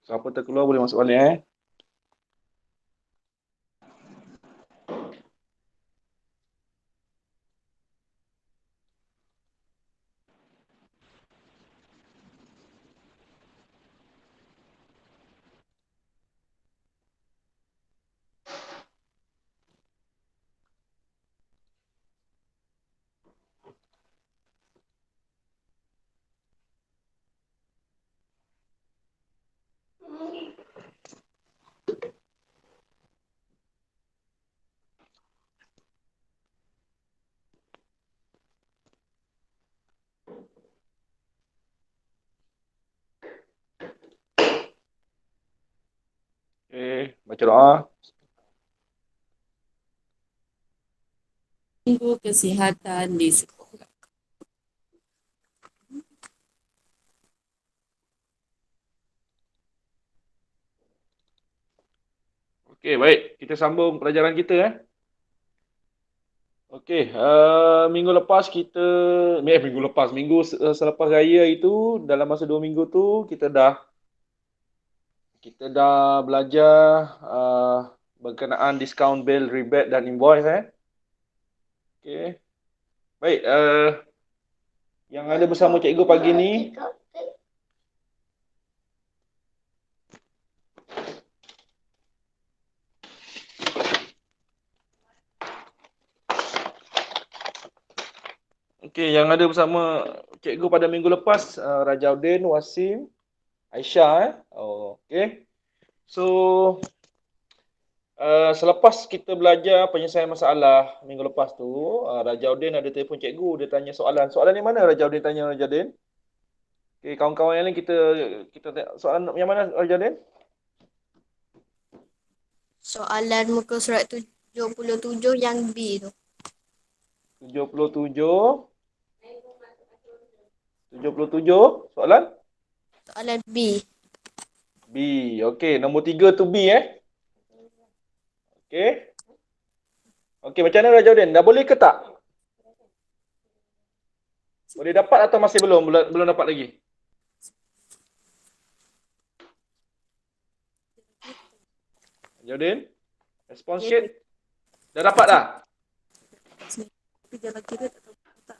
Siapa terkeluar boleh masuk balik Baca doa. Tunggu kesihatan di sekolah. Okey, baik. Kita sambung pelajaran kita Okey, minggu lepas kita minggu lepas, selepas raya itu dalam masa 2 minggu tu kita dah belajar uh, berkenaan discount bill, rebate dan invoice Okey. Baik, yang ada bersama cikgu pagi ni Okey, yang ada bersama cikgu pada minggu lepas Rajaudin, Wasim, Aisyah okey. So selepas kita belajar penyelesaian masalah minggu lepas tu, Rajaudin ada telefon cikgu, dia tanya soalan. Soalan yang mana Rajaudin tanya Rajaudin? Okey, kawan-kawan yang lain kita tengok soalan yang mana Rajaudin? Soalan muka surat 77 yang B tu. 77 77 soalan Soalan B. B. Okey, nombor 3 tu B Okey. Okey, macam mana Rajaudin? Dah boleh ke tak? Boleh dapat atau masih belum dapat lagi? Rajaudin? Respon sikit. Dah dapat dah? Tapi jalan kira tak tahu tak.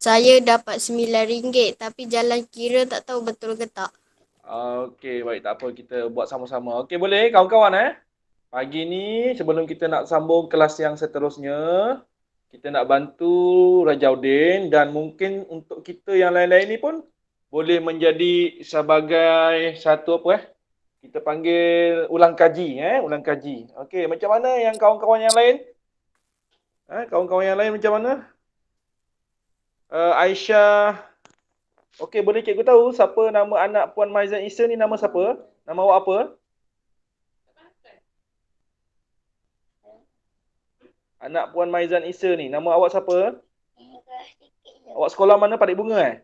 Saya dapat RM9 tapi jalan kira tak tahu betul ke tak. Okey, baik, tak apa, kita buat sama-sama. Okey, boleh kawan-kawan Pagi ni sebelum kita nak sambung kelas yang seterusnya, kita nak bantu Rajaudin dan mungkin untuk kita yang lain-lain ni pun boleh menjadi sebagai satu kita panggil ulang kaji ulang kaji. Okey, macam mana yang kawan-kawan yang lain? Kawan-kawan yang lain macam mana? Aisyah. Okey, boleh cikgu tahu siapa nama anak Puan Maizan Isa ni, nama siapa? Nama awak apa? Anak Puan Maizan Isa ni, nama awak siapa? Awak sekolah mana, Padik Bunga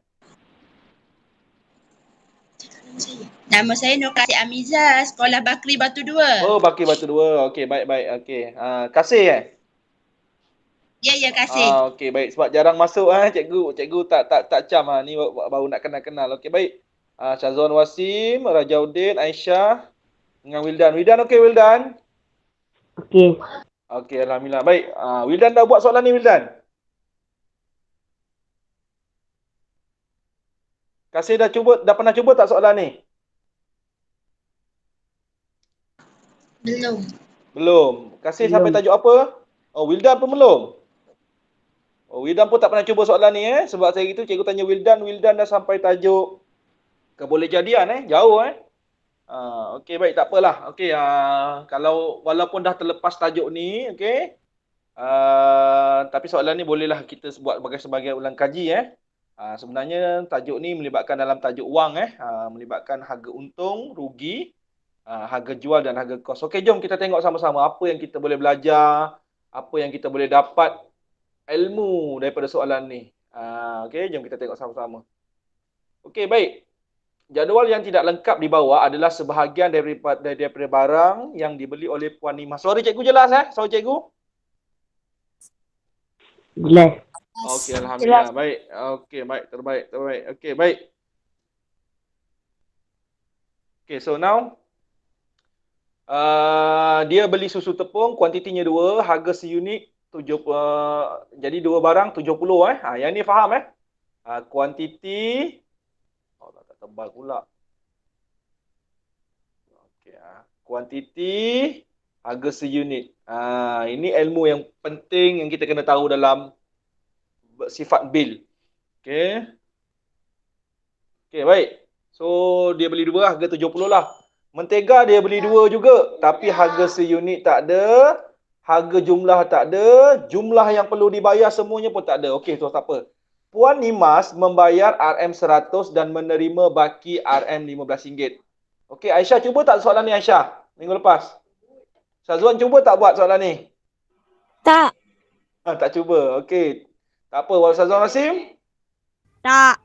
Nama saya Nur Kasih Amiza, Sekolah Bakri Batu 2. Oh, Bakri Batu 2. Okey, baik-baik. Okey. Kasih Ya, kasih. Okey, baik. Sebab jarang masuk cikgu tak cam ni baru nak kenal-kenal. Okey, baik. Syazwan Wasim, Rajaudin, Aisyah dengan Wildan. Wildan okey, Wildan? Okey. Okey, alhamdulillah. Baik. Wildan dah buat soalan ni, Wildan? Kasih dah pernah cuba tak soalan ni? Belum. Belum. Kasih sampai tajuk apa? Oh, Wildan pun belum. Oh, Wildan pun tak pernah cuba soalan ni sebab saya gitu cikgu tanya Wildan, Wildan dah sampai tajuk kebolehjadian jauh okey, baik, tak apalah. Okey, kalau walaupun dah terlepas tajuk ni, okey. Tapi soalan ni bolehlah kita buat sebagai ulang kaji sebenarnya tajuk ni melibatkan dalam tajuk wang melibatkan harga untung, rugi, harga jual dan harga kos. Okey, jom kita tengok sama-sama apa yang kita boleh belajar, apa yang kita boleh dapat ilmu daripada soalan ni. Okey, jom kita tengok sama-sama. Okey, baik. Jadual yang tidak lengkap di bawah adalah sebahagian daripada barang yang dibeli oleh Puan Nimah. Suara cikgu jelas Suara cikgu? Jelas. Okey, alhamdulillah. Baik. Okey, baik, terbaik. Okey, baik. Okay, so now dia beli susu tepung, kuantitinya 2, harga seunit 70, jadi 2 barang 70 yang ni faham kuantiti tak tebal pula. Okey kuantiti harga seunit. Ini ilmu yang penting yang kita kena tahu dalam sifat bil. Okey. Okey, baik. So dia beli 2 harga 70 lah. Mentega dia beli 2 juga, tapi harga seunit tak ada, harga jumlah tak ada, jumlah yang perlu dibayar semuanya pun tak ada. Okey, tu tak apa. Puan Nimas membayar RM100 dan menerima baki RM15. Okey, Aisyah cuba tak soalan ni Aisyah? Minggu lepas. Syazwan cuba tak buat soalan ni? Tak. Tak cuba. Okey. Tak apa, Wal Syazwan Wasim? Tak.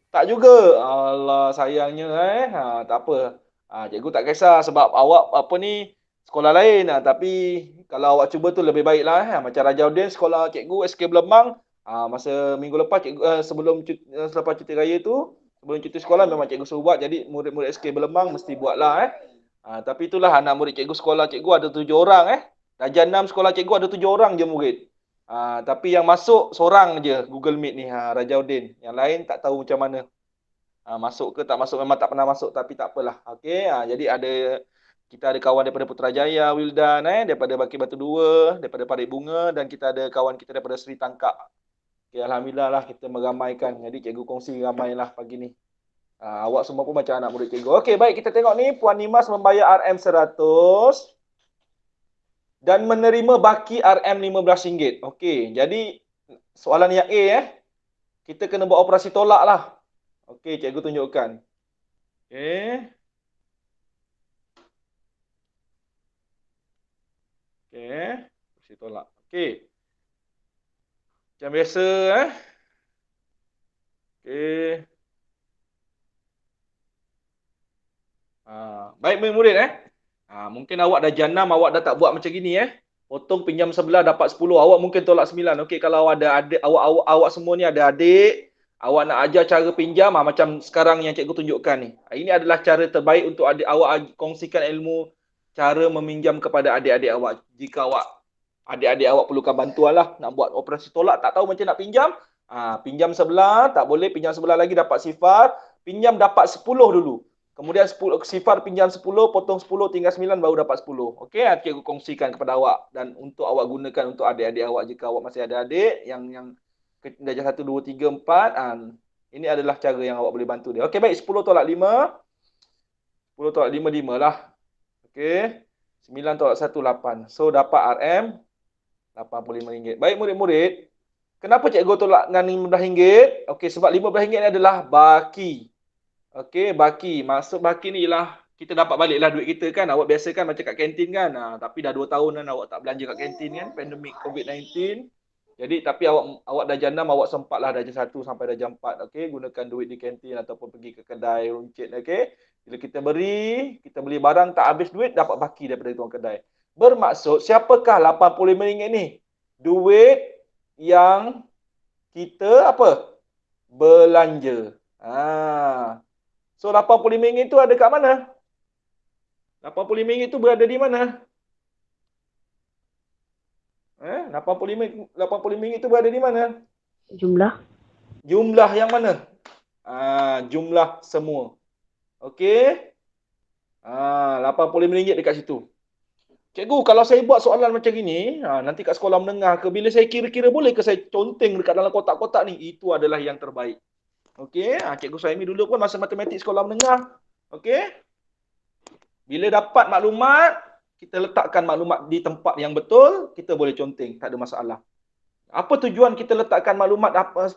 Tak juga. Allah sayangnya tak apa. Cikgu tak kisah sebab awak apa ni sekolah lain tapi kalau awak cuba tu lebih baik lah macam Rajaudin sekolah cikgu SK Belemang masa minggu lepas cikgu selepas cuti raya tu sebelum cuti sekolah memang cikgu suruh buat jadi murid-murid SK Belemang mesti buat lah tapi itulah anak murid cikgu sekolah cikgu ada 7 orang Darjah 6 sekolah cikgu ada 7 orang je murid. Tapi yang masuk seorang je Google Meet ni Rajaudin. Yang lain tak tahu macam mana. Masuk ke tak masuk memang tak pernah masuk tapi tak apalah. Okey, jadi kita ada kawan daripada Putrajaya, Wildan daripada Baki Batu 2, daripada Parit Bunga dan kita ada kawan kita daripada Sri Tangkak. Okey, alhamdulillah lah kita meramaikan. Jadi cikgu kongsi ramailah pagi ni. Awak semua pun macam anak murid cikgu. Okey, baik kita tengok ni Puan Nimas membayar RM100 dan menerima baki RM15. Okey, jadi soalan yang A kita kena buat operasi tolak lah. Okey, cikgu tunjukkan. Okey. Okey, operasi tolak. Okey. Macam biasa Okey. Baik murid mungkin awak dah janam, awak dah tak buat macam gini Potong pinjam sebelah dapat 10, awak mungkin tolak 9. Okey, kalau ada adik awak semua ni ada adik, awak nak ajar cara pinjam macam sekarang yang cikgu tunjukkan ni. Ini adalah cara terbaik untuk adik awak kongsikan ilmu cara meminjam kepada adik-adik awak. Jika adik-adik awak perlukan bantuan lah nak buat operasi tolak, tak tahu macam nak pinjam, pinjam sebelah, tak boleh pinjam sebelah lagi dapat sifar, pinjam dapat 10 dulu. Kemudian sifar pinjam 10, potong 10, tinggal 9 baru dapat 10. Okey, cikgu kongsikan kepada awak dan untuk awak gunakan untuk adik-adik awak jika awak masih ada adik yang darjah 1, 2, 3, 4. Ini adalah cara yang awak boleh bantu dia. Okey, baik 10 tolak 5. 10 tolak 5, 5 lah. Okey. 9 tolak 1, 8. So dapat RM RM85. Baik murid-murid, kenapa cikgu tolak dengan RM15? Okey, sebab RM15 ni adalah baki. Okey, baki. Maksud baki ni ialah kita dapat baliklah duit kita kan. Awak biasa kan macam kat kantin kan. Tapi dah 2 tahun kan awak tak belanja kat kantin kan. Pandemik COVID-19. Jadi tapi awak darjah 6, awak sempatlah darjah 1 sampai darjah 4. Okey, gunakan duit di kantin ataupun pergi ke kedai runcit. Okey. Bila kita beli barang tak habis duit, dapat baki daripada tuan kedai. Bermaksud siapakah RM85 ni? Duit yang kita belanja. So RM85 itu ada kat mana? RM85 itu berada di mana? RM85 itu berada di mana? Jumlah. Jumlah yang mana? Jumlah semua. Okey. RM85 dekat situ. Cikgu, kalau saya buat soalan macam gini, nanti kat sekolah menengah ke, bila saya kira-kira boleh ke saya conteng dekat dalam kotak-kotak ni? Itu adalah yang terbaik. Okey, Cikgu Suhaimi dulu pun masa matematik sekolah menengah. Okey. Bila dapat maklumat, kita letakkan maklumat di tempat yang betul, kita boleh conteng, tak ada masalah. Apa tujuan kita letakkan maklumat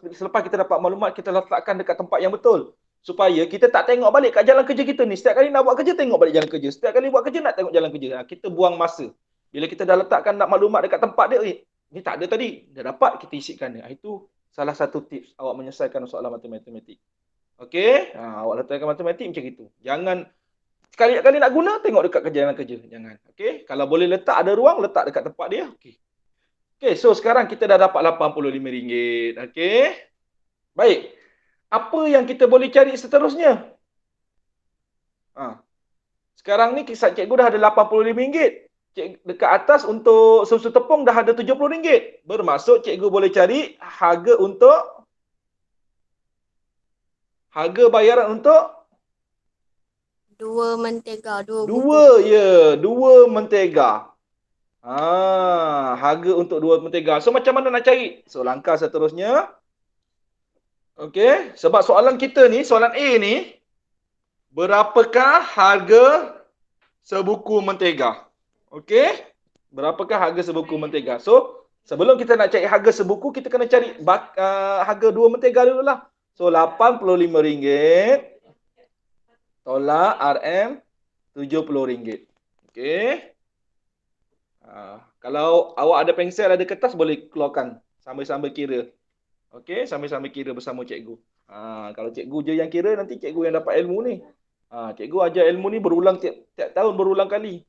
selepas kita dapat maklumat, kita letakkan dekat tempat yang betul? Supaya kita tak tengok balik kat jalan kerja kita ni. Setiap kali nak buat kerja, tengok balik jalan kerja. Setiap kali buat kerja, nak tengok jalan kerja. Kita buang masa. Bila kita dah letakkan maklumat dekat tempat dia, ni tak ada tadi. Dah dapat, kita isikan dia. Itu salah satu tips awak menyelesaikan soalan matematik. Okey? Awak letakkan matematik macam itu. Jangan sekali-kali nak guna, tengok dekat jalan kerja. Jangan. Okey? Kalau boleh letak ada ruang, letak dekat tempat dia. Okey. Okey, so sekarang kita dah dapat RM85. Okey? Baik. Apa yang kita boleh cari seterusnya? Sekarang ni kisah cikgu dah ada RM85. Dekat atas untuk susu tepung dah ada RM70. Bermaksud cikgu boleh cari harga bayaran untuk Dua mentega, dua buku. dua mentega. Harga untuk dua mentega. So macam mana nak cari? So langkah seterusnya. Okey, sebab soalan kita ni, soalan A ni, berapakah harga sebuku mentega? Okey? Berapakah harga sebuku mentega? So, sebelum kita nak cari harga sebuku, kita kena cari harga dua mentega dulu lah. So, RM85 tolak RM70. Okey? Kalau awak ada pensel, ada kertas, boleh keluarkan. Sambil-sambil kira. Okey? Sambil-sambil kira bersama cikgu. Kalau cikgu je yang kira, nanti cikgu yang dapat ilmu ni. Cikgu ajar ilmu ni berulang tiap tahun, berulang kali.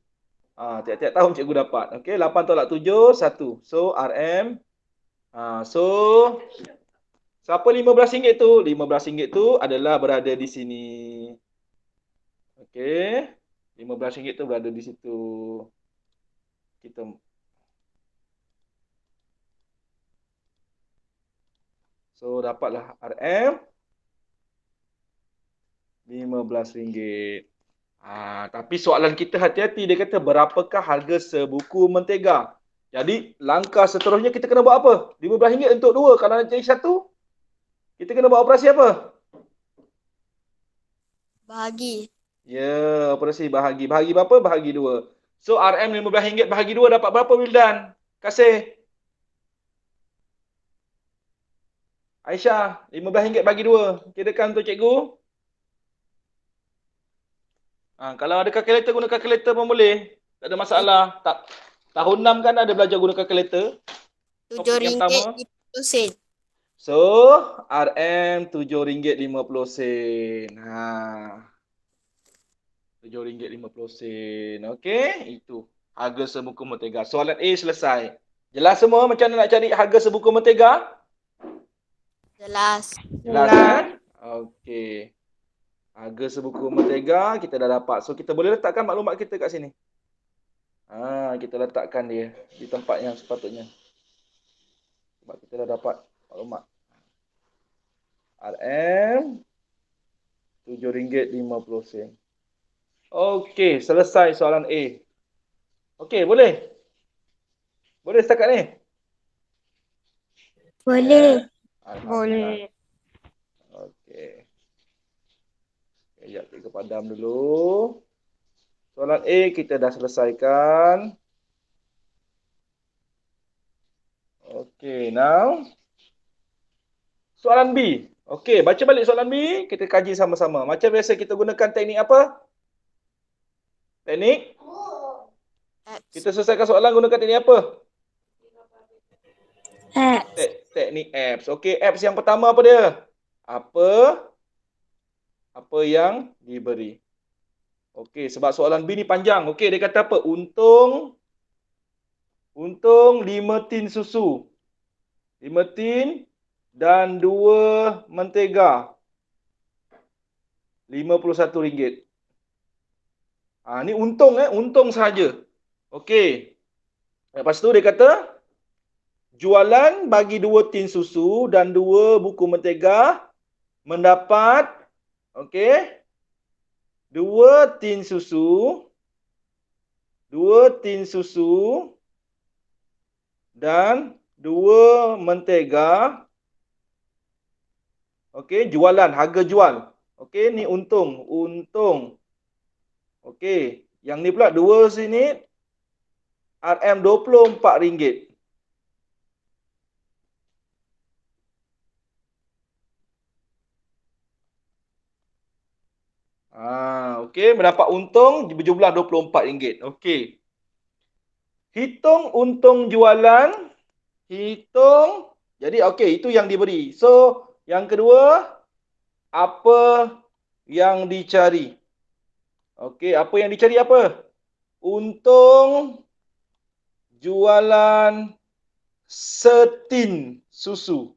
Tiap-tiap tahun cikgu dapat. Okey, 8 tolak 7, 1. So, RM. So, siapa RM15 tu? RM15 tu adalah berada di sini. Okey. RM15 tu berada di situ. Kita So, dapatlah RM RM15. Tapi soalan kita hati-hati. Dia kata berapakah harga sebuku mentega? Jadi langkah seterusnya kita kena buat apa? RM15 untuk dua. Kalau nak cari satu, kita kena buat operasi apa? Bahagi. Ya, operasi bahagi. Bahagi berapa? Bahagi dua. So RM RM15 bahagi dua dapat berapa, Wildan? Kasih. Aisyah, RM15 bagi dua. Kirakan untuk cikgu. Kalau ada kalkulator, guna kalkulator pun boleh. Tak ada masalah. Tahun 6 kan ada belajar guna kalkulator. Topik yang pertama. RM7.50. So, RM RM7.50. RM7.50. Okey, itu harga sebuku mentega. Soalan A selesai. Jelas semua macam mana nak cari harga sebuku mentega? Jelas. Jelas kan? Okey. Harga sebuku mentega kita dah dapat. So, kita boleh letakkan maklumat kita kat sini. Kita letakkan dia di tempat yang sepatutnya. Sebab kita dah dapat maklumat. RM RM7.50. Okey, selesai soalan A. Okey, boleh? Boleh setakat ni? Boleh. Boleh. Okey. Sekejap cikgu padam dulu. Soalan A kita dah selesaikan. Okey, now soalan B. Okey, baca balik soalan B, kita kaji sama-sama. Macam biasa kita gunakan teknik apa? Teknik? Kita selesaikan soalan gunakan teknik apa? Teknik apps. Okey, apps yang pertama apa dia? Apa yang diberi? Okey, sebab soalan B ni panjang. Okey, dia kata apa? Untung 5 tin susu. 5 tin dan 2 mentega. RM51. Ni untung untung sahaja. Okey. Lepas tu dia kata jualan bagi 2 tin susu dan 2 buku mentega mendapat 2 tin susu dan 2 mentega. Okey, jualan, harga jual. Okey, ni untung. Okey, yang ni pula 2 sini RM24. Okey, mendapat untung berjumlah RM24. Okey. Hitung untung jualan. Jadi okey, itu yang diberi. So, yang kedua, apa yang dicari? Okey, apa yang dicari apa? Untung jualan setin susu.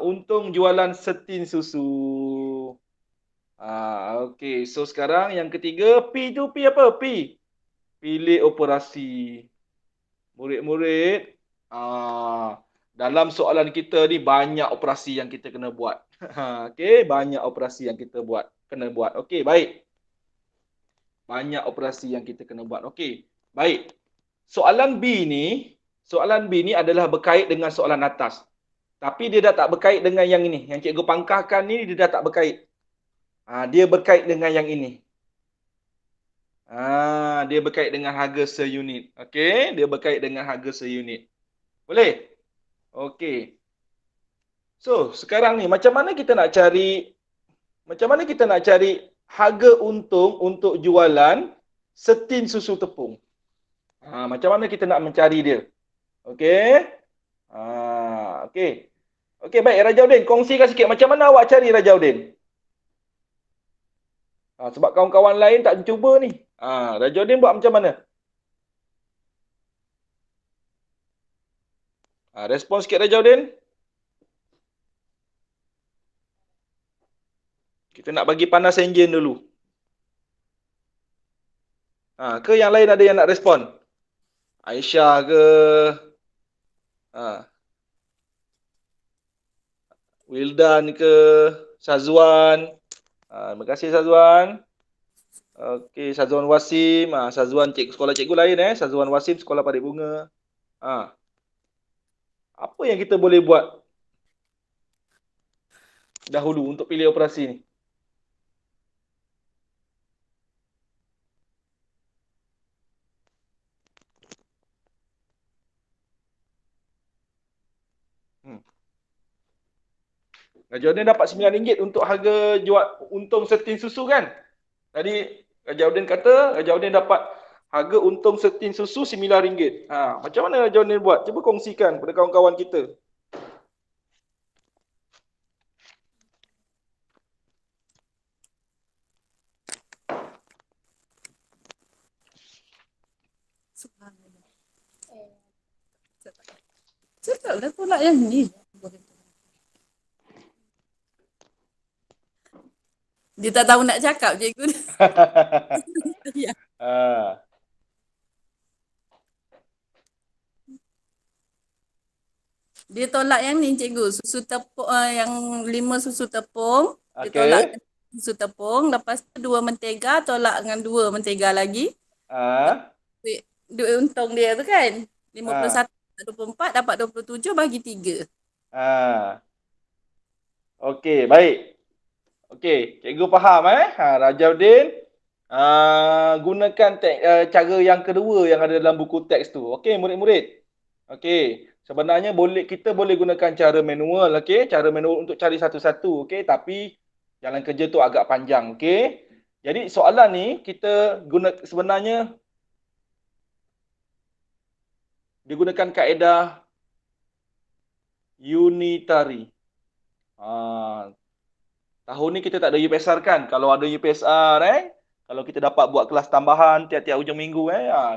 Untung jualan setin susu. Okey. So sekarang yang ketiga, P tu P apa? P. Pilih operasi. Murid-murid, dalam soalan kita ni banyak operasi yang kita kena buat. Okey, banyak operasi yang kita kena buat. Okey, baik. Banyak operasi yang kita kena buat. Okey, baik. Soalan B ni adalah berkait dengan soalan atas. Tapi dia dah tak berkait dengan yang ini. Yang cikgu pangkahkan ni dia dah tak berkait. Dia berkait dengan yang ini. Dia berkait dengan harga seunit. Okey, dia berkait dengan harga seunit. Boleh? Okey. So, sekarang ni macam mana kita nak cari harga untung untuk jualan setin susu tepung? Macam mana kita nak mencari dia? Okey. Okey. Okey, baik Rajaudin, kongsikan sikit macam mana awak cari Rajaudin? Sebab kawan-kawan lain tak cuba ni. Rajaudin buat macam mana? Respon sikit Rajaudin. Kita nak bagi panas enjin dulu. Ke yang lain ada yang nak respon? Aisyah ke? Wildan ke? Syazwan. Terima kasih Syazwan. Okey, Syazwan Wasim. Syazwan sekolah cikgu lain Syazwan Wasim sekolah Parit Bunga. Apa yang kita boleh buat dahulu untuk pilih operasi ni? Rajaudin dapat RM9 untuk harga jual untung setin susu kan? Tadi Rajaudin kata Rajaudin dapat harga untung setin susu RM9. Macam mana Rajaudin buat? Cuba kongsikan kepada kawan-kawan kita. Subhanallah. Cakaplah tolak yang ni. Dia tak tahu nak cakap cikgu. Ya. Dia tolak yang ni cikgu, susu tepung yang 5 susu tepung. Dia tolak susu tepung, lepas tu 2 mentega tolak dengan 2 mentega lagi. Duit untung dia tu kan. 51 24 dapat 27 bagi 3. Okey, baik. Okey, cikgu faham Rajaudin gunakan cara yang kedua yang ada dalam buku teks tu. Okey, murid-murid. Okey, sebenarnya kita boleh gunakan cara manual, okey, cara manual untuk cari satu-satu, okey, tapi jalan kerja tu agak panjang, okey. Jadi soalan ni kita sebenarnya digunakan kaedah unitary. Tahun ni kita tak ada UPSR kan? Kalau ada UPSR kalau kita dapat buat kelas tambahan tiap-tiap hujung minggu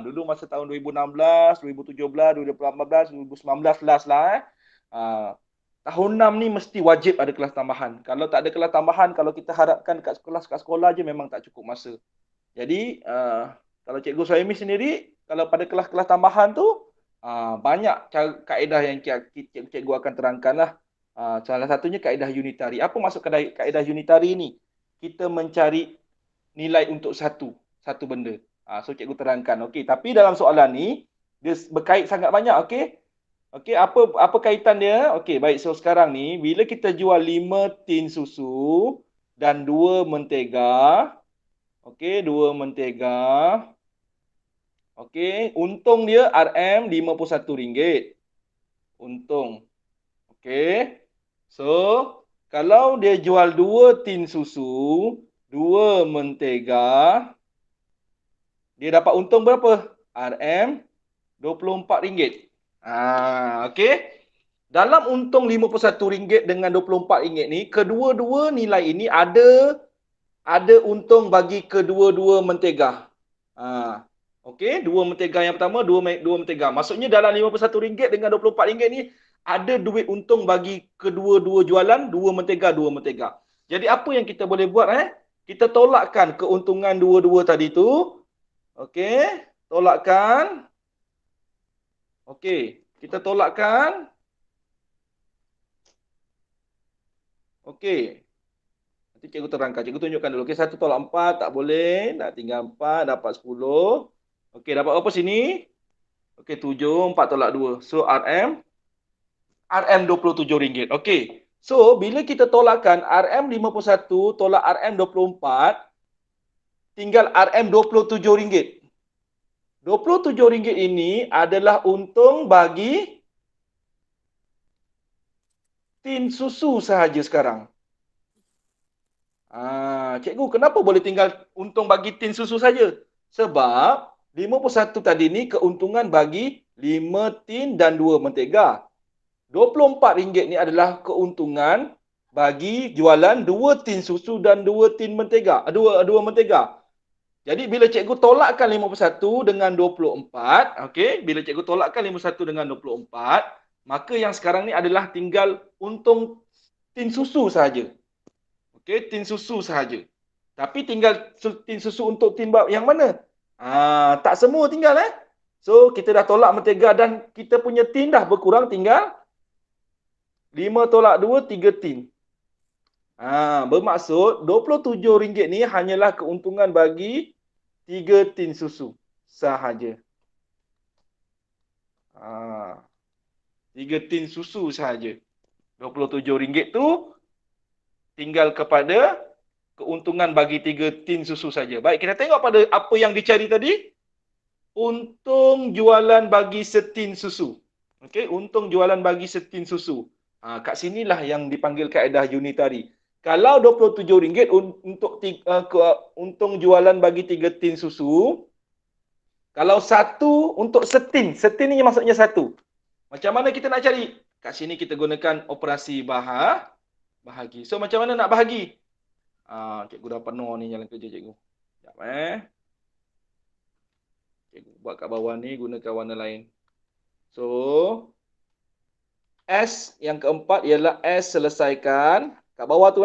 dulu masa tahun 2016, 2017, 2018, 2019 last lah tahun 6 ni mesti wajib ada kelas tambahan. Kalau tak ada kelas tambahan, kalau kita harapkan kat sekolah je memang tak cukup masa. Jadi kalau Cikgu Suhaimi sendiri, kalau pada kelas-kelas tambahan tu banyak kaedah yang cikgu akan terangkan lah. Salah satunya kaedah unitary. Apa maksud kaedah unitary ni? Kita mencari nilai untuk satu benda. So cikgu terangkan. Okey, tapi dalam soalan ni dia berkait sangat banyak, okey? Okey, apa kaitan dia? Okey, baik. So sekarang ni bila kita jual 5 tin susu dan 2 mentega. Okey, 2 mentega. Okey, untung dia RM51. Untung. Okey. So, kalau dia jual 2 tin susu, 2 mentega, dia dapat untung berapa? RM24. Okey. Dalam untung RM51 dengan RM24 ni, kedua-dua nilai ini ada untung bagi kedua-dua mentega. Okey, 2 mentega yang pertama, 2 mentega. Maksudnya dalam RM51 dengan RM24 ni ada duit untung bagi kedua-dua jualan, 2 mentega. Jadi apa yang kita boleh buat Kita tolakkan keuntungan dua-dua tadi tu. Okey, tolakkan. Okey, kita tolakkan. Okey. Nanti cikgu terangkan. Cikgu tunjukkan dulu. Okey, 1 tolak 4 tak boleh. Nak tinggal 4 dapat 10. Okey, dapat apa sini? Okey, 7, 4 tolak 2. So RM RM27. Okey. So, bila kita tolakkan RM51 tolak RM24, tinggal RM27. RM27 ini adalah untung bagi tin susu sahaja sekarang. Cikgu, kenapa boleh tinggal untung bagi tin susu saja? Sebab 51 tadi ni keuntungan bagi 5 tin dan 2 mentega. RM24 ni adalah keuntungan bagi jualan 2 tin susu dan 2 tin mentega, 2 mentega. Jadi bila cikgu tolakkan 51 dengan 24, okey, bila cikgu tolakkan 51 dengan 24, maka yang sekarang ni adalah tinggal untung tin susu sahaja. Okey, tin susu sahaja. Tapi tinggal tin susu untuk tin yang mana? Tak semua tinggal So kita dah tolak mentega dan kita punya tin dah berkurang, tinggal 5 tolak 2, 3 tin. Bermaksud RM27 ni hanyalah keuntungan bagi 3 tin susu sahaja. 3 tin susu sahaja. RM27 tu tinggal kepada keuntungan bagi 3 tin susu saja. Baik, kita tengok pada apa yang dicari tadi. Untung jualan bagi setin susu. Okey, untung jualan bagi setin susu. Kat sinilah yang dipanggil kaedah unitary. Kalau RM27 untuk untung jualan bagi 3 tin susu, kalau satu untuk setin, setin ni maksudnya satu. Macam mana kita nak cari? Kat sini kita gunakan operasi bahagi. So macam mana nak bahagi? Cikgu dah penuh ni jalan kerja cikgu. Sekejap Cikgu buat kat bawah ni gunakan warna lain. So S yang keempat ialah S selesaikan. Kat bawah tu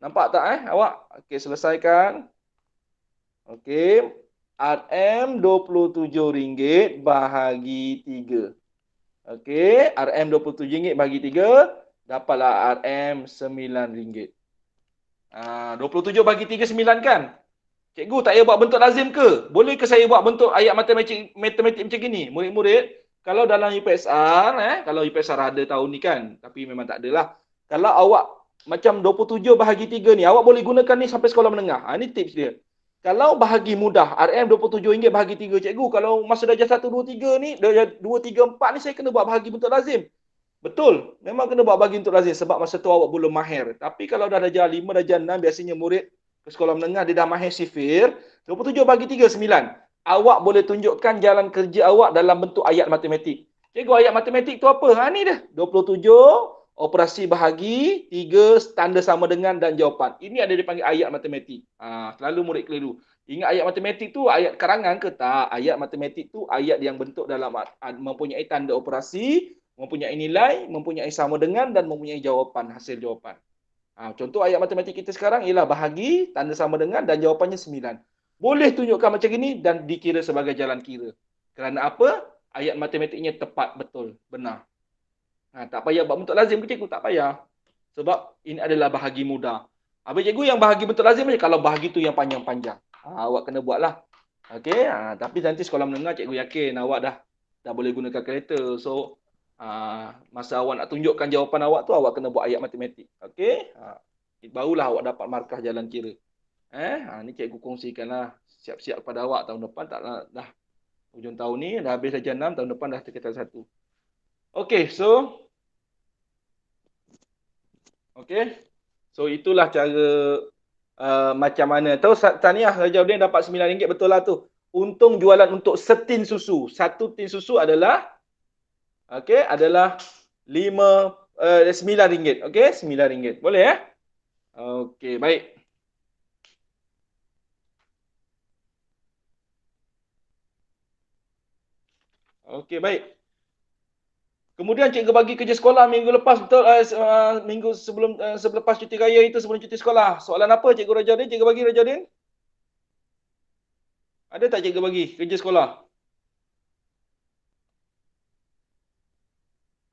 nampak tak awak? Okey, selesaikan. Okey, RM27 bahagi 3. Okey, RM27 bahagi 3 dapatlah RM9. 27 bagi 3 9 kan? Cikgu tak payah buat bentuk lazim ke? Boleh ke saya buat bentuk ayat matematik macam gini? Murid-murid, kalau dalam UPSR, kalau UPSR ada tahun ni kan, tapi memang tak adalah. Kalau awak macam 27 bahagi 3 ni, awak boleh gunakan ni sampai sekolah menengah. Ni tips dia. Kalau bahagi mudah, RM27 bahagi 3, cikgu, kalau masa darjah 1, 2, 3 ni, darjah 2, 3, 4 ni saya kena buat bahagi bentuk lazim. Betul, memang kena buat bahagi bentuk lazim sebab masa tu awak belum mahir. Tapi kalau dah darjah 5, darjah 6, biasanya murid ke sekolah menengah dia dah mahir sifir. 27 bagi 3, 9. Awak boleh tunjukkan jalan kerja awak dalam bentuk ayat matematik. Cikgu, ayat matematik tu apa? Ni dah. 27, operasi bahagi, 3, tanda sama dengan dan jawapan. Ini ada dipanggil ayat matematik. Selalu murid keliru. Ingat ayat matematik tu ayat karangan ke? Tak. Ayat matematik tu ayat yang bentuk dalam mempunyai tanda operasi, mempunyai nilai, mempunyai sama dengan dan mempunyai jawapan, hasil jawapan. Contoh ayat matematik kita sekarang ialah bahagi, tanda sama dengan dan jawapannya 9. Boleh tunjukkan macam ini dan dikira sebagai jalan kira. Kerana apa? Ayat matematiknya tepat, betul, benar. Tak payah buat bentuk lazim ke cikgu? Tak payah. Sebab ini adalah bahagi mudah. Habis cikgu yang bahagi bentuk lazim je kalau bahagi tu yang panjang-panjang. Awak kena buatlah. Okey, tapi nanti sekolah menengah cikgu yakin awak dah boleh gunakan kalkulator. So masa awak nak tunjukkan jawapan awak tu, awak kena buat ayat matematik. Okey? Barulah awak dapat markah jalan kira. Ni cikgu kongsikanlah siap-siap kepada awak tahun depan. Dah hujung tahun ni, dah habis darjah 6, tahun depan dah terketal 1. Okey, so itulah cara macam mana. Tahu tahniah Rajaudin dapat RM9 betul lah tu. Untung jualan untuk setin susu. Satu tin susu adalah adalah RM9. Okey, RM9. Boleh Okey, baik. Okey, baik. Kemudian cikgu bagi kerja sekolah minggu lepas, betul? Minggu sebelum selepas cuti raya itu, sebelum cuti sekolah. Soalan apa Cikgu Rajadin? Cikgu bagi Rajadin? Ada tak cikgu bagi kerja sekolah?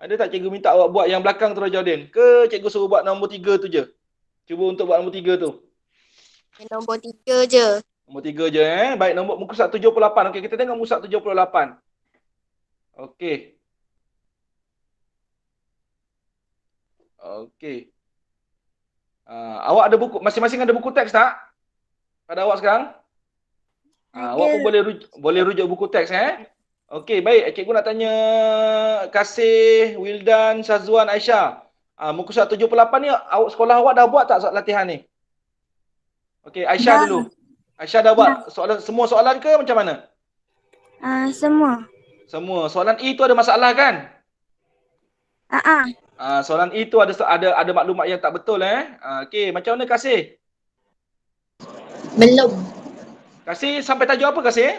Ada tak cikgu minta awak buat yang belakang tu Rajadin? Ke cikgu suruh buat nombor 3 tu je? Cuba untuk buat nombor 3 tu. Nombor 3 je. Nombor 3 je Baik, nombor muka surat 78. Okey, kita tengok muka surat 78. Okey. Okey. Awak ada buku, masing-masing ada buku teks tak? Pada awak sekarang? Awak pun boleh rujuk buku teks Okey, baik. Cikgu nak tanya Kasih, Wildan, Syazwan, Aisyah. Muka surat 78 ni, sekolah awak dah buat tak soal latihan ni? Okey, Aisyah dulu. Aisyah dah buat semua soalan ke macam mana? Semua. Semua. Soalan E tu ada masalah kan? Soalan E tu ada maklumat yang tak betul Okey, macam mana Kasih? Belum. Kasih sampai tajuk apa Kasih?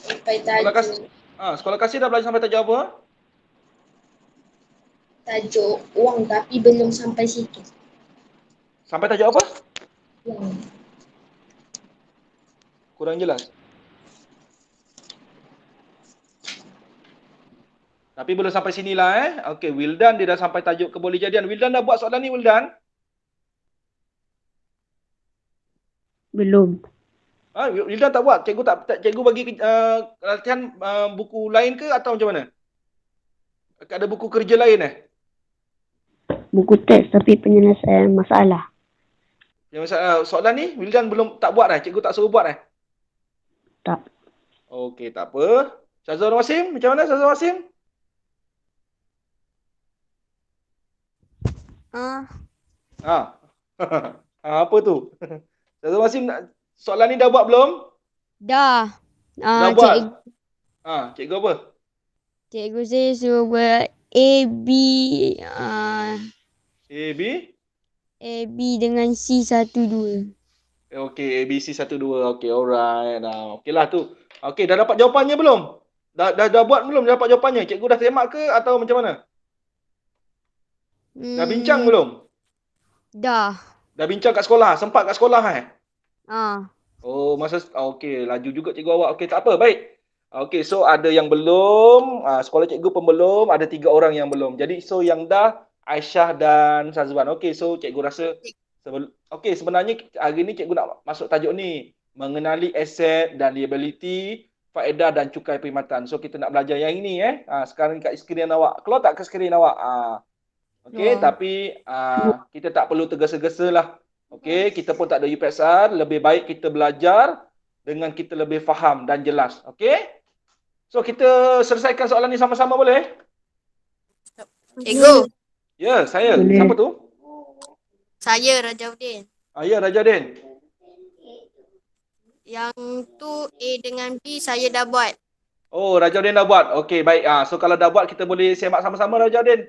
Sampai tajuk. Sekolah Kasih dah belajar sampai tajuk apa? Tajuk wang tapi belum sampai situ. Sampai tajuk apa? Wang. Kurang jelas. Tapi belum sampai sinilah Okey, Wildan dia dah sampai tajuk kebolehjadian. Wildan dah buat soalan ni Wildan? Belum. Wildan tak buat. Cikgu bagi latihan buku lain ke atau macam mana? Ada buku kerja lain Buku teks tapi penyelesaian masalah. Yang soalan ni Wildan belum tak buat Cikgu tak suruh buat Tak. Okey, tak apa. Syazwan Wasim, macam mana Syazwan Wasim? Apa tu? Syazwan Wasim soalan ni dah buat belum? Dah. Dah buat. Cikgu apa? Cikgu saya suruh buat A, B, A, B dengan C 1, 2. Okey, ABC 1 2. Okey, alright. Okeylah tu. Okey, dah dapat jawapannya belum? Dah buat belum? Dah dapat jawapannya? Cikgu dah semak ke atau macam mana? Dah bincang belum? Dah. Dah bincang kat sekolah? Sempat kat sekolah Oh, okey, laju juga cikgu awak. Okey, tak apa. Baik. Okey, so ada yang belum, sekolah cikgu pun belum, ada 3 orang yang belum. Jadi so yang dah Aisyah dan Syazwan. Okey, so cikgu rasa okey, sebenarnya hari ni cikgu nak masuk tajuk ni, mengenali aset dan liability, faedah dan cukai perkhidmatan. So kita nak belajar yang ini sekarang kat skrin awak. Keluar tak ke skrin awak? Okey, tapi kita tak perlu tergesa-gesa lah. Okey, kita pun tak ada UPSR, lebih baik kita belajar dengan kita lebih faham dan jelas. Okey? So kita selesaikan soalan ni sama-sama boleh? Cikgu. Ya, saya. Boleh. Siapa tu? Saya Rajaudin. Ya, Rajadin. Yang tu A dengan B saya dah buat. Oh, Rajadin dah buat. Okey, baik. So kalau dah buat kita boleh semak sama-sama Rajadin.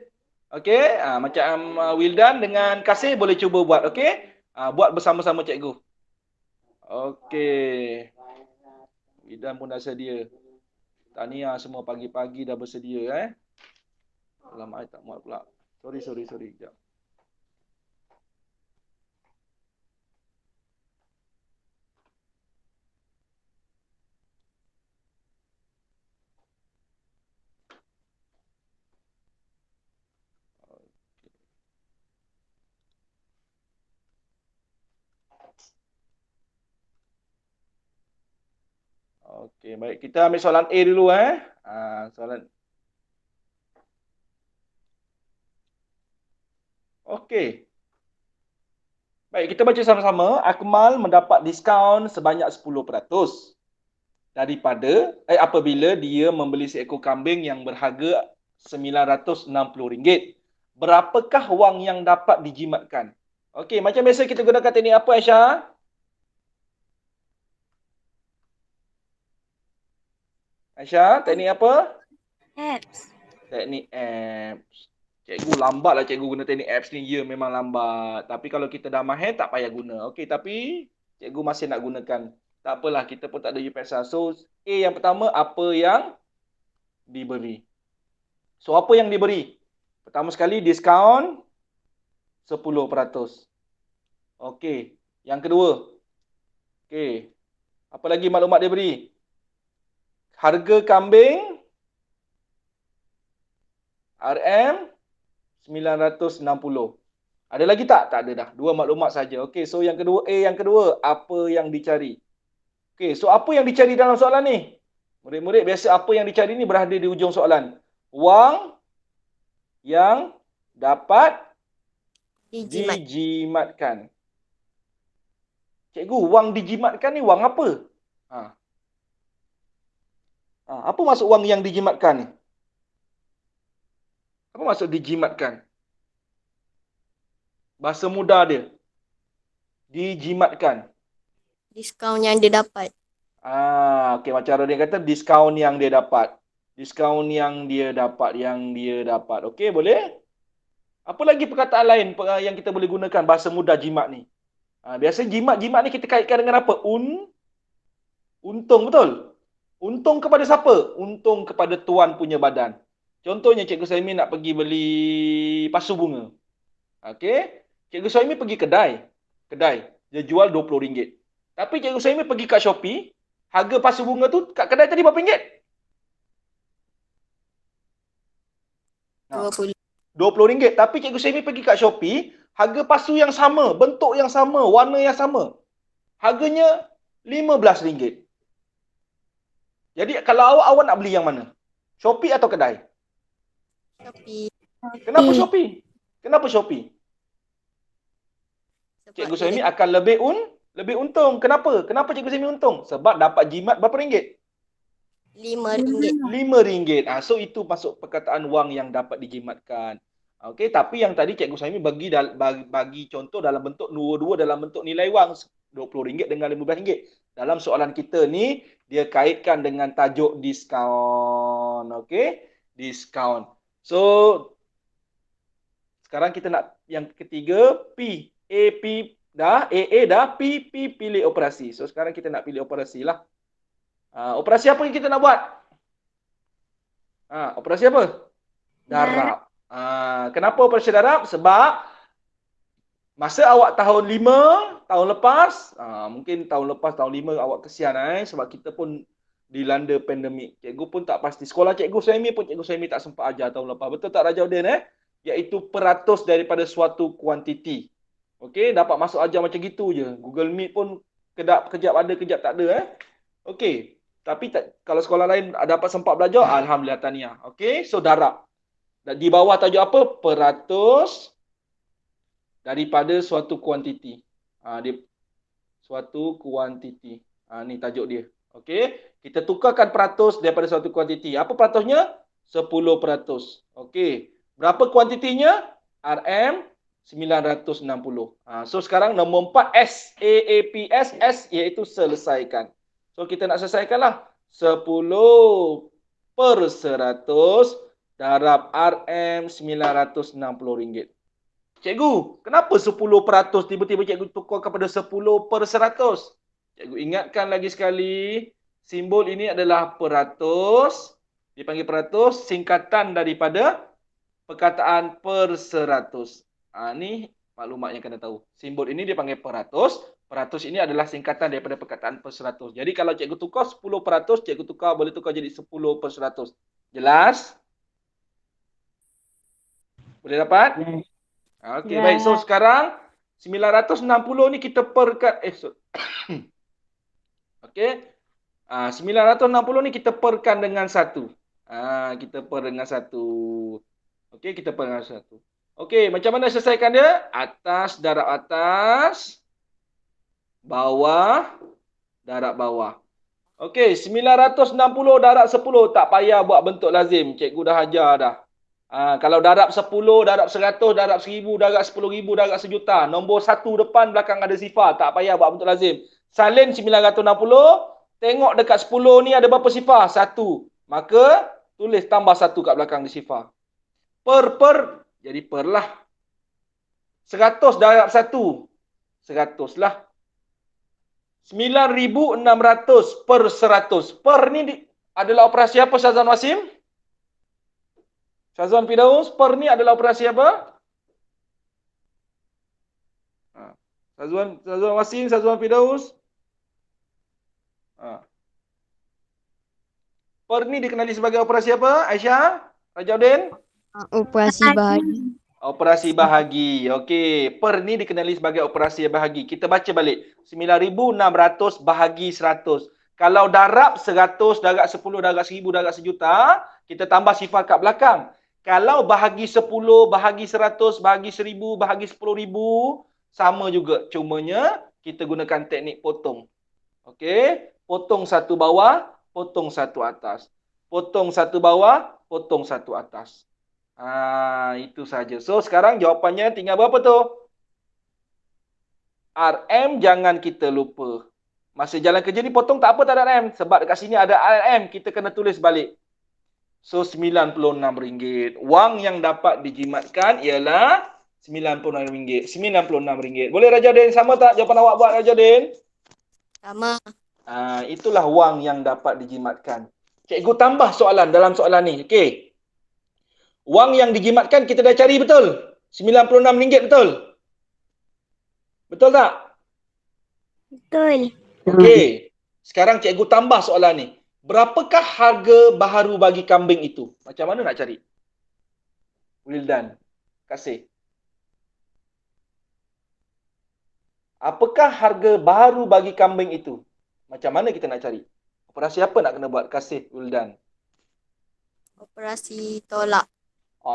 Okey, macam Wildan dengan Kasih boleh cuba buat. Okey? Buat bersama-sama cikgu. Okey. Wildan pun dah sedia. Tahniah semua pagi-pagi dah bersedia Alamak, tak muat pula. Sorry. Sekejap. Okey, baik. Kita ambil soalan A dulu soalan. Okey. Baik, kita baca sama-sama. Akmal mendapat diskaun sebanyak 10% daripada apabila dia membeli seekor kambing yang berharga RM960. Berapakah wang yang dapat dijimatkan? Okey, macam biasa kita gunakan teknik apa Aisyah? Aisyah, teknik apa? Apps. Teknik apps. Cikgu lambat lah cikgu guna teknik apps ni. Ya, memang lambat. Tapi kalau kita dah mahir, tak payah guna. Okey, tapi cikgu masih nak gunakan Tak apalah, kita pun tak ada UPSR. So, A yang pertama, apa yang diberi. So, apa yang diberi? Pertama sekali, diskaun 10%. Okey. Yang kedua. Okey. Apa lagi maklumat dia beri? Harga kambing RM960. Ada lagi tak? Tak ada dah. Dua maklumat saja. Okey, so yang kedua, yang kedua, apa yang dicari? Okey, so apa yang dicari dalam soalan ni? Murid-murid, biasa apa yang dicari ni berada di ujung soalan. Wang yang dapat dijimatkan. Cikgu, wang dijimatkan ni wang apa? Apa maksud wang yang dijimatkan ni? Apa maksud dijimatkan? Bahasa mudah dia. Dijimatkan. Diskaun yang dia dapat. Okey, macam dia kata diskaun yang dia dapat. Diskaun yang dia dapat, Okey, boleh? Apa lagi perkataan lain yang kita boleh gunakan bahasa mudah jimat ni? Biasa jimat ni kita kaitkan dengan apa? Untung, betul? Untung kepada siapa? Untung kepada tuan punya badan. Contohnya Cikgu Saimi nak pergi beli pasu bunga. Okey? Cikgu Saimi pergi kedai. Dia jual RM20. Tapi Cikgu Saimi pergi kat Shopee, harga pasu bunga tu kat kedai tadi berapa ringgit? RM20. Tapi Cikgu Saimi pergi kat Shopee, harga pasu yang sama, bentuk yang sama, warna yang sama. Harganya RM15. Jadi kalau awak nak beli yang mana? Shopee atau kedai? Shopee. Kenapa Shopee? Cikgu Saimi akan lebih untung. Kenapa? Kenapa Cikgu Saimi untung? Sebab dapat jimat berapa ringgit? RM5. So itu masuk perkataan wang yang dapat dijimatkan. Okey, tapi yang tadi Cikgu Saimi bagi contoh dalam bentuk dua-dua dalam bentuk nilai wang RM20 dengan RM15. Dalam soalan kita ni dia kaitkan dengan tajuk diskaun. Okey, diskaun. So sekarang kita nak yang ketiga, P. AA dah, P pilih operasi. So sekarang kita nak pilih operasi lah. Operasi apa yang kita nak buat? Operasi apa? Darab. Kenapa operasi darab? Sebab masa awak tahun 5, tahun lepas, mungkin tahun lepas, tahun 5 awak kesian sebab kita pun dilanda pandemik. Cikgu pun tak pasti. Sekolah Cikgu Saimi tak sempat ajar tahun lepas. Betul tak Raja Udin? Iaitu peratus daripada suatu kuantiti. Okey, dapat masuk ajar macam gitu je. Google Meet pun kejap ada, kejap tak ada. Okey. Tapi kalau sekolah lain dapat sempat belajar, alhamdulillah tahniah. Okey, so darab. Di bawah tajuk apa? Peratus daripada suatu kuantiti. Suatu kuantiti. Ni tajuk dia. Okey, kita tukarkan peratus daripada suatu kuantiti. Apa peratusnya? 10%. Okey. Berapa kuantitinya? RM960. So sekarang nombor 4 SAAPS, S iaitu selesaikan. So kita nak selesaikanlah. 10/100 darab RM960. Cikgu, kenapa 10% tiba-tiba cikgu tukar kepada 10/100? Cikgu ingatkan lagi sekali, simbol ini adalah peratus. Dipanggil peratus, singkatan daripada perkataan per-100. Ni maklumat yang kena tahu. Simbol ini dipanggil peratus. Peratus ini adalah singkatan daripada perkataan per-100. Jadi kalau cikgu tukar 10%, cikgu boleh tukar jadi 10/100. Jelas? Boleh dapat? Okey, baik. So sekarang 960 ni kita perkan okey. 960 ni kita perkan dengan 1. Kita per dengan 1. Okey, kita per dengan 1. Okey, macam mana selesaikan dia? Atas darab atas, bawah darab bawah. Okey, 960 darab 10 tak payah buat bentuk lazim. Cikgu dah ajar dah. Kalau darab 10, darab 100, darab 1000, darab 10,000, darab 1,000,000. Nombor 1 depan belakang ada sifar. Tak payah buat bentuk lazim. Salin 960. Tengok dekat 10 ni ada berapa sifar? 1. Maka tulis tambah 1 kat belakang di sifar. Per. Jadi per lah. 100 darab 1. 100 lah. 9.600 per 100. Per ni adalah operasi apa, Syazwan Wasim? Syazwan Firdaus, per ni adalah operasi apa? Syazwan Wasim, Syazwan Firdaus. Per ni dikenali sebagai operasi apa, Aisyah? Rajaudin? Operasi bahagi. Operasi bahagi. Okey, per ni dikenali sebagai operasi bahagi. Kita baca balik. 9.600 bahagi 100. Kalau darab 100, darab 10, darab 1000, darab 1,000,000, kita tambah sifar kat belakang. Kalau bahagi 10, bahagi 100, bahagi 1000, bahagi 10,000, sama juga. Cumanya kita gunakan teknik potong. Okey, potong satu bawah, potong satu atas. Potong satu bawah, potong satu atas. Itu saja. So, sekarang jawapannya tinggal berapa tu? RM jangan kita lupa. Masa jalan kerja ni potong tak apa, tak ada RM. Sebab dekat sini ada RM, kita kena tulis balik. So, RM96. Wang yang dapat dijimatkan ialah RM96. RM96. Boleh Rajaudin sama tak jawapan awak buat, Rajaudin? Sama. Itulah wang yang dapat dijimatkan. Cikgu tambah soalan dalam soalan ni. Okey. Wang yang dijimatkan kita dah cari betul? RM96 betul? Betul tak? Betul. Okey. Sekarang cikgu tambah soalan ni. Berapakah harga baharu bagi kambing itu? Macam mana nak cari? Wildan. Kasih. Apakah harga baharu bagi kambing itu? Macam mana kita nak cari? Operasi apa nak kena buat? Kasih Wildan. Operasi tolak.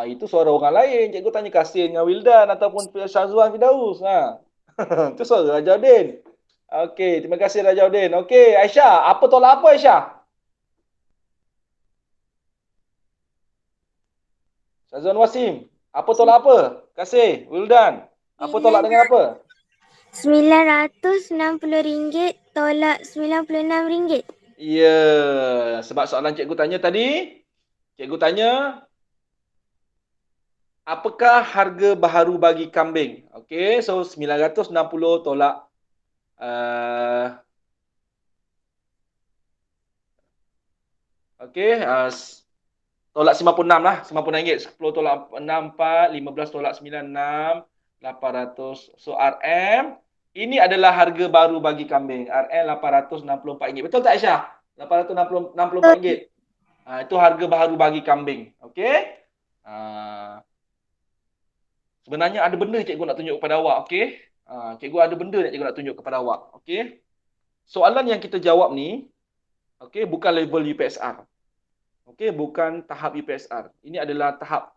Itu suara orang lain. Cikgu tanya Kasih dengan Wildan ataupun Syazwan Firdaus. Itu suara Rajaudin. Okey, terima kasih Rajaudin. Okey, Aisyah. Apa tolak apa, Aisyah? Syazwan Wasim. Apa tolak apa? Kasih, Wildan. Apa tolak dengan apa? RM960 tolak RM96. Ya, sebab soalan cikgu tanya tadi, cikgu tanya, apakah harga baharu bagi kambing? Okey, so 960 tolak tolak 56 lah, RM56. 10 tolak 64, 15 tolak 96, 800. So RM, ini adalah harga baru bagi kambing. RM RM864. Betul tak Aisyah? RM864. Itu harga baharu bagi kambing. Okey? Sebenarnya ada benda cikgu nak tunjuk kepada awak. Okey? Cikgu ada benda yang cikgu nak tunjuk kepada awak. Okey? Soalan yang kita jawab ni, okey, bukan level UPSR. Okey, bukan tahap UPSR. Ini adalah tahap,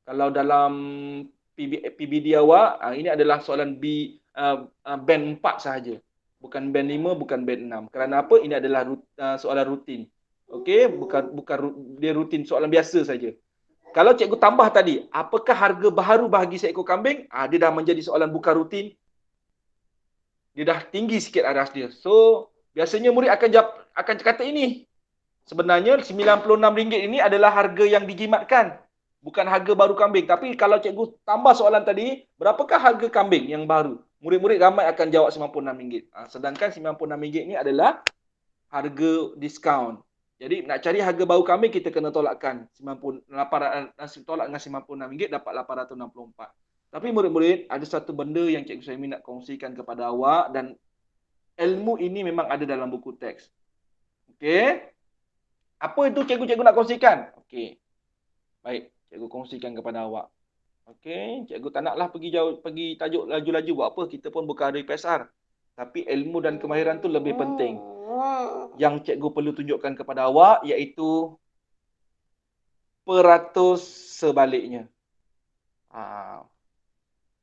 kalau dalam PBD awak, ini adalah soalan band 4 sahaja. Bukan band 5, bukan band 6. Kerana apa? Ini adalah soalan rutin. Okey, bukan dia rutin, soalan biasa saja. Kalau cikgu tambah tadi, apakah harga baharu bagi seekor kambing? Dia dah menjadi soalan bukan rutin. Dia dah tinggi sikit aras dia. So, biasanya murid akan kata ini. Sebenarnya RM96 ini adalah harga yang dijimatkan. Bukan harga baru kambing. Tapi kalau cikgu tambah soalan tadi, berapakah harga kambing yang baru? Murid-murid ramai akan jawab RM96. Sedangkan RM96 ini adalah harga diskaun. Jadi nak cari harga baru kambing, kita kena tolakkan. Tolak dengan RM96 dapat RM864. Tapi murid-murid, ada satu benda yang Cikgu Suhaimi nak kongsikan kepada awak, dan ilmu ini memang ada dalam buku teks. Okey? Apa itu cikgu nak kongsikan? Okey. Baik, cikgu kongsikan kepada awak. Okey, cikgu tak naklah pergi tajuk laju-laju buat apa, kita pun bukan ahli PSR. Tapi ilmu dan kemahiran tu lebih penting. Yang cikgu perlu tunjukkan kepada awak iaitu peratus sebaliknya.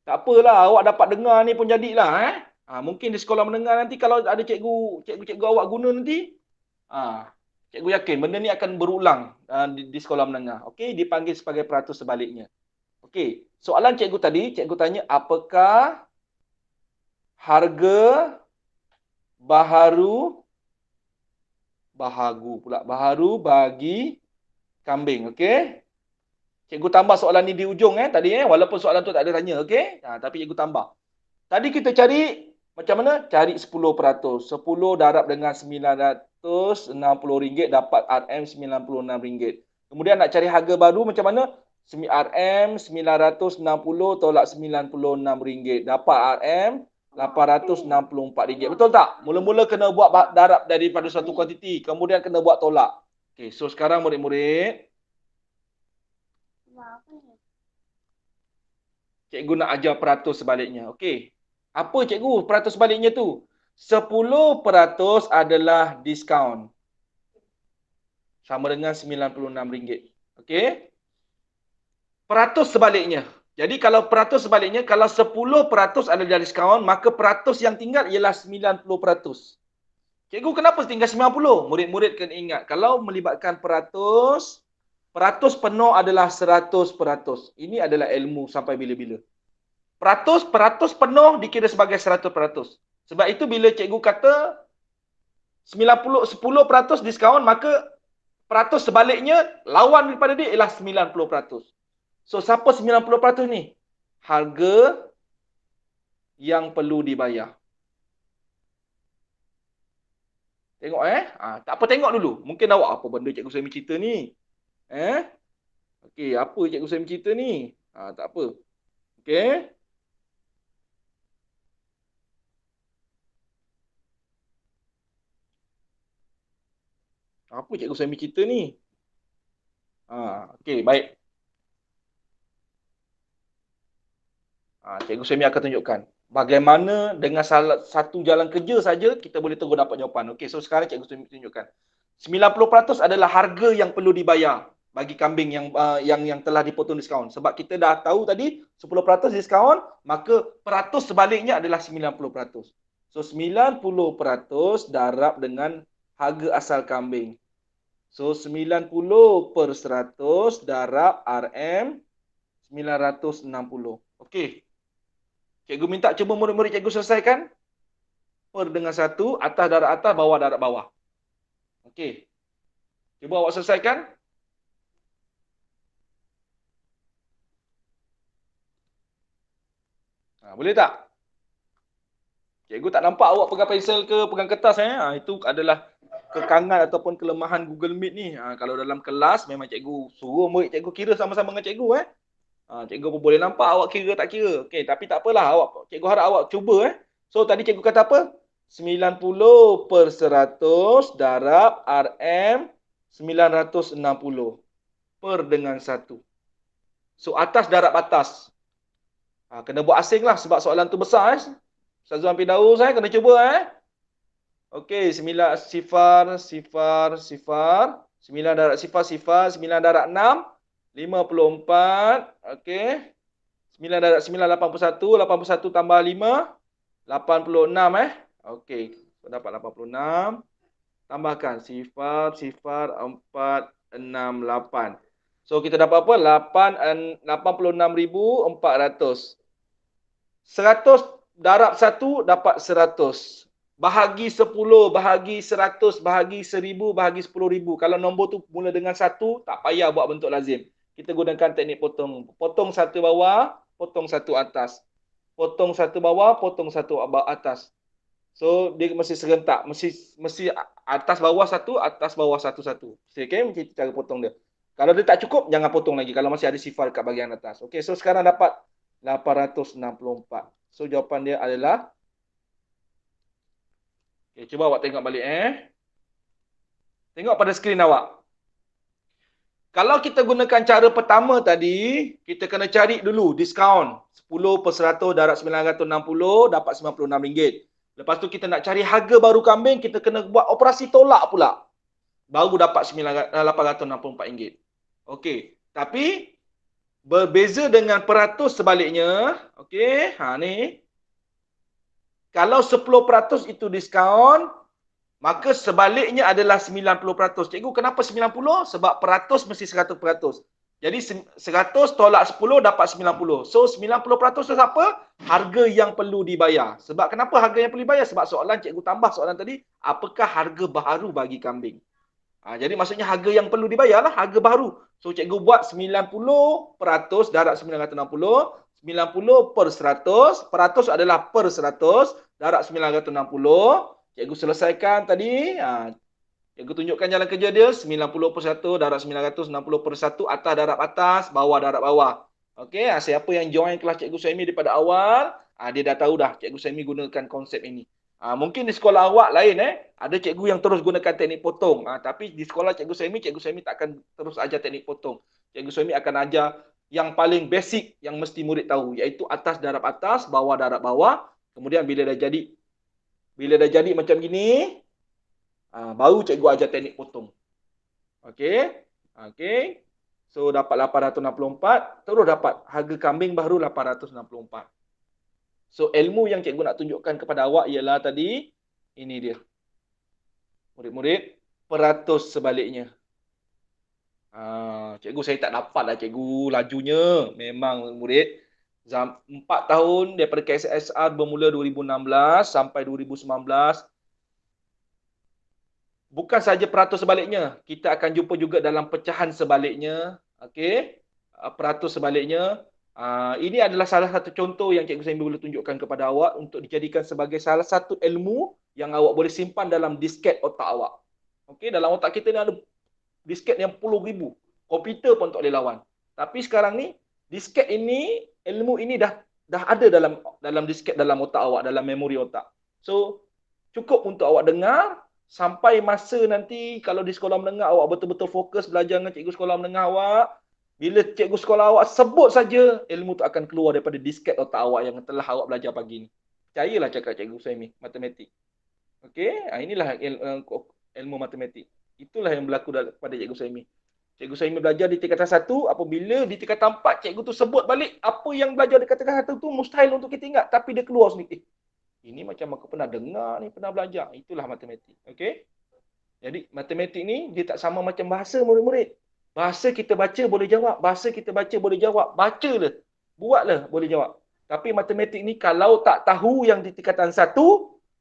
Tak apalah, awak dapat dengar ni pun jadilah. Mungkin di sekolah menengah nanti kalau ada cikgu awak guna nanti, cikgu yakin benda ni akan berulang di sekolah menengah. Okey, dipanggil sebagai peratus sebaliknya. Okey, soalan cikgu tadi, cikgu tanya apakah harga baharu bagi kambing. Okey? Cikgu tambah soalan ni di ujung tadi walaupun soalan tu tak ada tanya, okey? Tapi cikgu tambah. Tadi kita cari Macam mana? Cari 10%. 10 darab dengan RM960 dapat RM96. Kemudian nak cari harga baru macam mana? RM960 tolak RM96. Dapat RM864. Betul tak? Mula-mula kena buat darab daripada satu kuantiti. Kemudian kena buat tolak. Okey, so sekarang murid-murid, cikgu nak ajar peratus sebaliknya. Okey. Apa cikgu peratus sebaliknya tu? 10% adalah diskaun. Sama dengan RM96. Okey. Peratus sebaliknya. Jadi kalau peratus sebaliknya, kalau 10% adalah diskaun, maka peratus yang tinggal ialah 90%. Cikgu kenapa tinggal 90? Murid-murid kena ingat, kalau melibatkan peratus, peratus penuh adalah 100%. Ini adalah ilmu sampai bila-bila. Peratus penuh dikira sebagai 100%. Sebab itu bila cikgu kata 10% diskaun, maka peratus sebaliknya lawan daripada dia ialah 90%. So siapa 90% ni? Harga yang perlu dibayar. Tengok tak apa, tengok dulu. Mungkin awak, apa benda Cikgu Suhaimi cerita ni? Okey, apa Cikgu Suhaimi cerita ni? Tak apa. Okey. Apa Cikgu Suhaimi cerita ni? Okey, baik. Cikgu Suhaimi akan tunjukkan bagaimana dengan satu jalan kerja saja kita boleh terus dapat jawapan. Okey, so sekarang Cikgu Suhaimi tunjukkan. 90% adalah harga yang perlu dibayar bagi kambing yang telah dipotong diskaun. Sebab kita dah tahu tadi 10% diskaun, maka peratus sebaliknya adalah 90%. So 90% darab dengan harga asal kambing. So 90% darab RM960. Okey. Cikgu minta cuba murid-murid cikgu selesaikan. Per dengan 1, atas darab atas, bawah darab bawah. Okey. Cuba awak selesaikan. Boleh tak? Cikgu tak nampak awak pegang pensel ke pegang kertas. Itu adalah kekangan ataupun kelemahan Google Meet ni. Kalau dalam kelas memang cikgu suruh murid cikgu kira sama-sama dengan cikgu. Cikgu pun boleh nampak awak kira tak kira. Okey, tapi tak apalah, cikgu harap awak cuba. So tadi cikgu kata apa? 90% darab RM960 per dengan 1. So atas darab atas. Kena buat asing lah sebab soalan tu besar. Ustaz Zuan Firdaus kena cuba. Okey, 9 sifar 9 darab sifar 9 darab 6 54. Okey. 9 darab 9 81, 81 tambah 5 86 Okey, dapat 86. Tambahkan sifar 468. So kita dapat apa? 86,400. 100 darab 1 dapat 100. Bahagi 10, bahagi 100, bahagi 1000, bahagi 10,000. Kalau nombor tu mula dengan 1, tak payah buat bentuk lazim. Kita gunakan teknik potong. Potong satu bawah, potong satu atas. Potong satu bawah, potong satu atas. So dia mesti serentak. Mesti atas bawah satu, atas bawah satu-satu. Okay, macam cara potong dia. Kalau dia tak cukup, jangan potong lagi. Kalau masih ada sifar kat bahagian atas. Okay, so sekarang dapat 864. So jawapan dia adalah, okay, cuba awak tengok balik. Tengok pada skrin awak. Kalau kita gunakan cara pertama tadi, kita kena cari dulu diskaun. 10% darab 960 dapat RM96. Lepas tu kita nak cari harga baru kambing, kita kena buat operasi tolak pula. Baru dapat RM864. Okey, tapi berbeza dengan peratus sebaliknya. Okey, ni. Kalau 10% itu diskaun, maka sebaliknya adalah 90%. Cikgu, kenapa 90? Sebab peratus mesti 100%. Jadi 100 tolak 10 dapat 90. So 90% tu apa? Harga yang perlu dibayar. Sebab kenapa harga yang perlu dibayar? Sebab soalan cikgu tambah soalan tadi, apakah harga baharu bagi kambing? Jadi maksudnya harga yang perlu dibayar lah, harga baru. So cikgu buat 90% darab 960. 90 per 100. Peratus adalah per 100. Darab 960. Cikgu selesaikan tadi. Cikgu tunjukkan jalan kerja dia. 90 per 1. Darab 960 per 1. Atas darab atas. Bawah darab bawah. Okey. Siapa yang join kelas Cikgu Suhaimi daripada awal, dia dah tahu dah Cikgu Suhaimi gunakan konsep ini. Mungkin di sekolah awak lain ada cikgu yang terus gunakan teknik potong. Tapi di sekolah Cikgu Suhaimi takkan terus ajar teknik potong. Cikgu Suhaimi akan ajar yang paling basic yang mesti murid tahu, iaitu atas darab atas, bawah darab bawah. Kemudian bila dah jadi macam gini, baru cikgu ajar teknik potong. Okey. Okey. So dapat 864, terus dapat harga kambing baru 864. So ilmu yang cikgu nak tunjukkan kepada awak ialah tadi, ini dia. Murid-murid, peratus sebaliknya. Cikgu saya tak dapat lah cikgu lajunya. Memang murid 4 tahun daripada KSSR bermula 2016 sampai 2019. Bukan saja peratus sebaliknya, kita akan jumpa juga dalam pecahan sebaliknya. Okey, peratus sebaliknya. Ini adalah salah satu contoh yang Cikgu Suhaimi boleh tunjukkan kepada awak untuk dijadikan sebagai salah satu ilmu yang awak boleh simpan dalam disket otak awak. Okey, dalam otak kita ni ada disket yang puluh ribu. Komputer pun tak boleh lawan. Tapi sekarang ni, disket ini, ilmu ini dah ada dalam disket dalam otak awak, dalam memori otak. So, cukup untuk awak dengar sampai masa nanti kalau di sekolah menengah awak betul-betul fokus belajar dengan cikgu sekolah menengah awak. Bila cikgu sekolah awak sebut saja, ilmu tu akan keluar daripada disket otak awak yang telah awak belajar pagi ni. Percayalah cakap Cikgu Suhaimi, matematik. Okey, inilah ilmu matematik. Itulah yang berlaku pada Cikgu Suhaimi. Cikgu Suhaimi belajar di tingkatan 1, apabila di tingkatan 4, cikgu tu sebut balik apa yang belajar di tingkatan 1 tu mustahil untuk kita ingat, tapi dia keluar sendiri. Ini macam aku pernah dengar ni, pernah belajar. Itulah matematik. Okey? Jadi matematik ni dia tak sama macam bahasa murid-murid. Bahasa kita baca boleh jawab, bahasa kita baca boleh jawab. Bacalah, buatlah boleh jawab. Tapi matematik ni kalau tak tahu yang di tingkatan 1,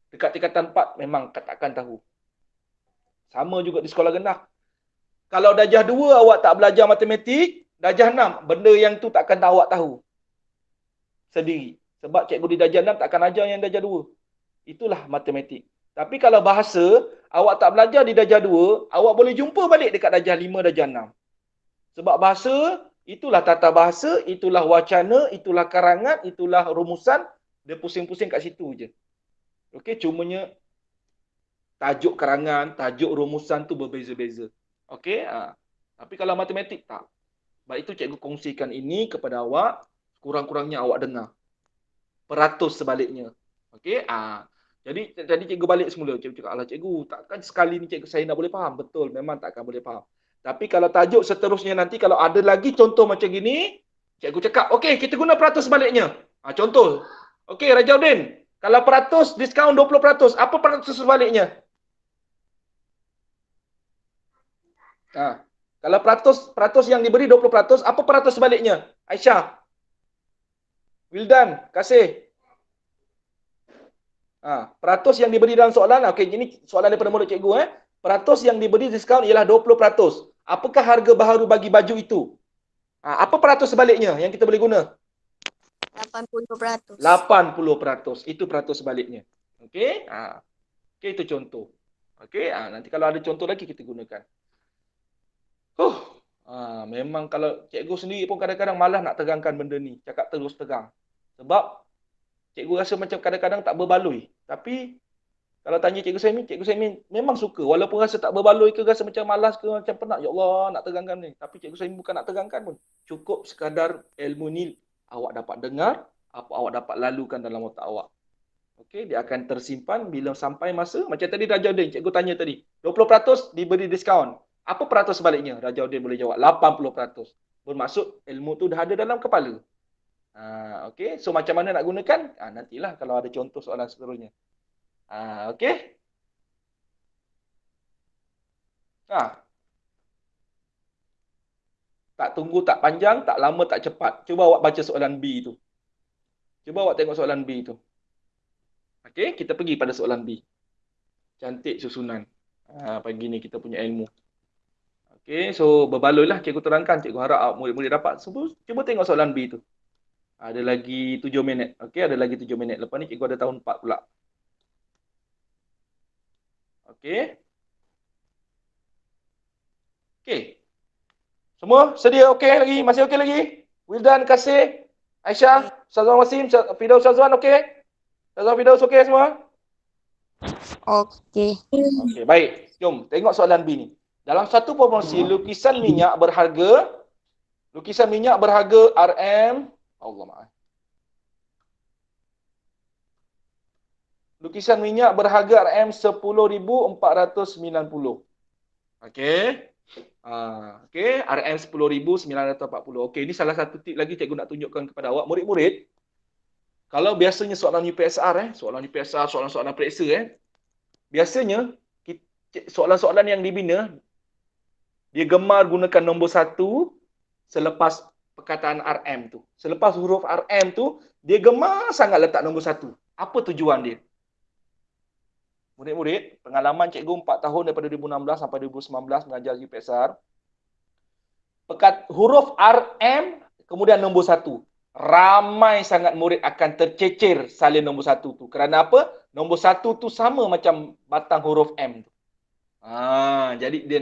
dekat tingkatan 4 memang takkan tahu. Sama juga di sekolah rendah. Kalau darjah 2 awak tak belajar matematik, darjah 6 benda yang tu takkan awak tahu sendiri. Sebab cikgu di darjah 6 takkan ajar yang darjah 2. Itulah matematik. Tapi kalau bahasa, awak tak belajar di darjah 2, awak boleh jumpa balik dekat darjah 5, darjah 6. Sebab bahasa, itulah tata bahasa, itulah wacana, itulah karangan, itulah rumusan. Dia pusing-pusing kat situ je. Okey, cumanya tajuk karangan, tajuk rumusan tu berbeza-beza. Okey, tapi kalau matematik tak. Sebab itu cikgu kongsikan ini kepada awak, kurang-kurangnya awak dengar. Peratus sebaliknya. Okey, jadi cikgu balik semula. Cikgu cakap, alah cikgu, takkan sekali ni cikgu saya nak boleh faham. Betul, memang takkan boleh faham. Tapi kalau tajuk seterusnya nanti, kalau ada lagi contoh macam gini, cikgu cakap, okey, kita guna peratus sebaliknya. Contoh. Okey, Rajaudin, kalau peratus, diskaun 20%. Apa peratus sebaliknya? Kalau peratus yang diberi 20%, apa peratus sebaliknya? Aisyah. Wildan, kasih. Peratus yang diberi dalam soalan, okey, ini soalan daripada mulut cikgu. Peratus yang diberi diskaun ialah 20%. Apakah harga baharu bagi baju itu? Apa peratus sebaliknya yang kita boleh guna? 80%. 80%. Itu peratus sebaliknya. Okey? Okey, itu contoh. Okey, nanti kalau ada contoh lagi kita gunakan. Memang kalau cikgu sendiri pun kadang-kadang malas nak terangkan benda ni. Cakap terus terang. Sebab cikgu rasa macam kadang-kadang tak berbaloi. Tapi kalau tanya Cikgu Suhaimi memang suka. Walaupun rasa tak berbaloi ke, rasa macam malas ke, macam penat. Ya Allah, nak terangkan ni. Tapi Cikgu Suhaimi bukan nak terangkan pun. Cukup sekadar ilmu ni awak dapat dengar, apa awak dapat lalukan dalam otak awak. Okey, dia akan tersimpan bila sampai masa. Macam tadi Rajaudin, cikgu tanya tadi. 20% diberi diskaun. Apa peratus sebaliknya? Rajaudin boleh jawab. 80%. Bermaksud ilmu tu dah ada dalam kepala. Okey, so macam mana nak gunakan? Nantilah kalau ada contoh soalan seterusnya. Okey. Tak tunggu, tak panjang, tak lama, tak cepat. Cuba awak baca soalan B tu. Cuba awak tengok soalan B tu. Okey, kita pergi pada soalan B. Cantik susunan. Pagi ni kita punya ilmu. Okey, so berbaloi lah cikgu terangkan. Cikgu harap murid-murid dapat. Cuba tengok soalan B tu. Ada lagi 7 minit. Okey, ada lagi 7 minit. Lepas ni cikgu ada tahun 4 pula. Okey. Okey. Semua sedia okey lagi? Masih okey lagi? Wildan, Kasih, Aisyah, Syazwan Wasim, Firdaus Syazwan okey? Syazwan Firdaus okey semua? Okey. Okey, baik. Jom tengok soalan B ni. Dalam satu promosi lukisan minyak berharga RM, Allah maaf. Lukisan minyak berharga RM10,490. Okey. Okey, RM10,940. Okey, ini salah satu tip lagi cikgu nak tunjukkan kepada awak murid-murid. Kalau biasanya soalan UPSR soalan-soalan periksa biasanya soalan-soalan yang dibina dia gemar gunakan nombor 1 selepas perkataan RM tu. Selepas huruf RM tu, dia gemar sangat letak nombor 1. Apa tujuan dia? Murid-murid, pengalaman cikgu 4 tahun daripada 2016 sampai 2019 mengajar UPSR. Huruf RM kemudian nombor 1. Ramai sangat murid akan tercecer salin nombor 1 tu. Kerana apa? Nombor 1 tu sama macam batang huruf M tu. Jadi dia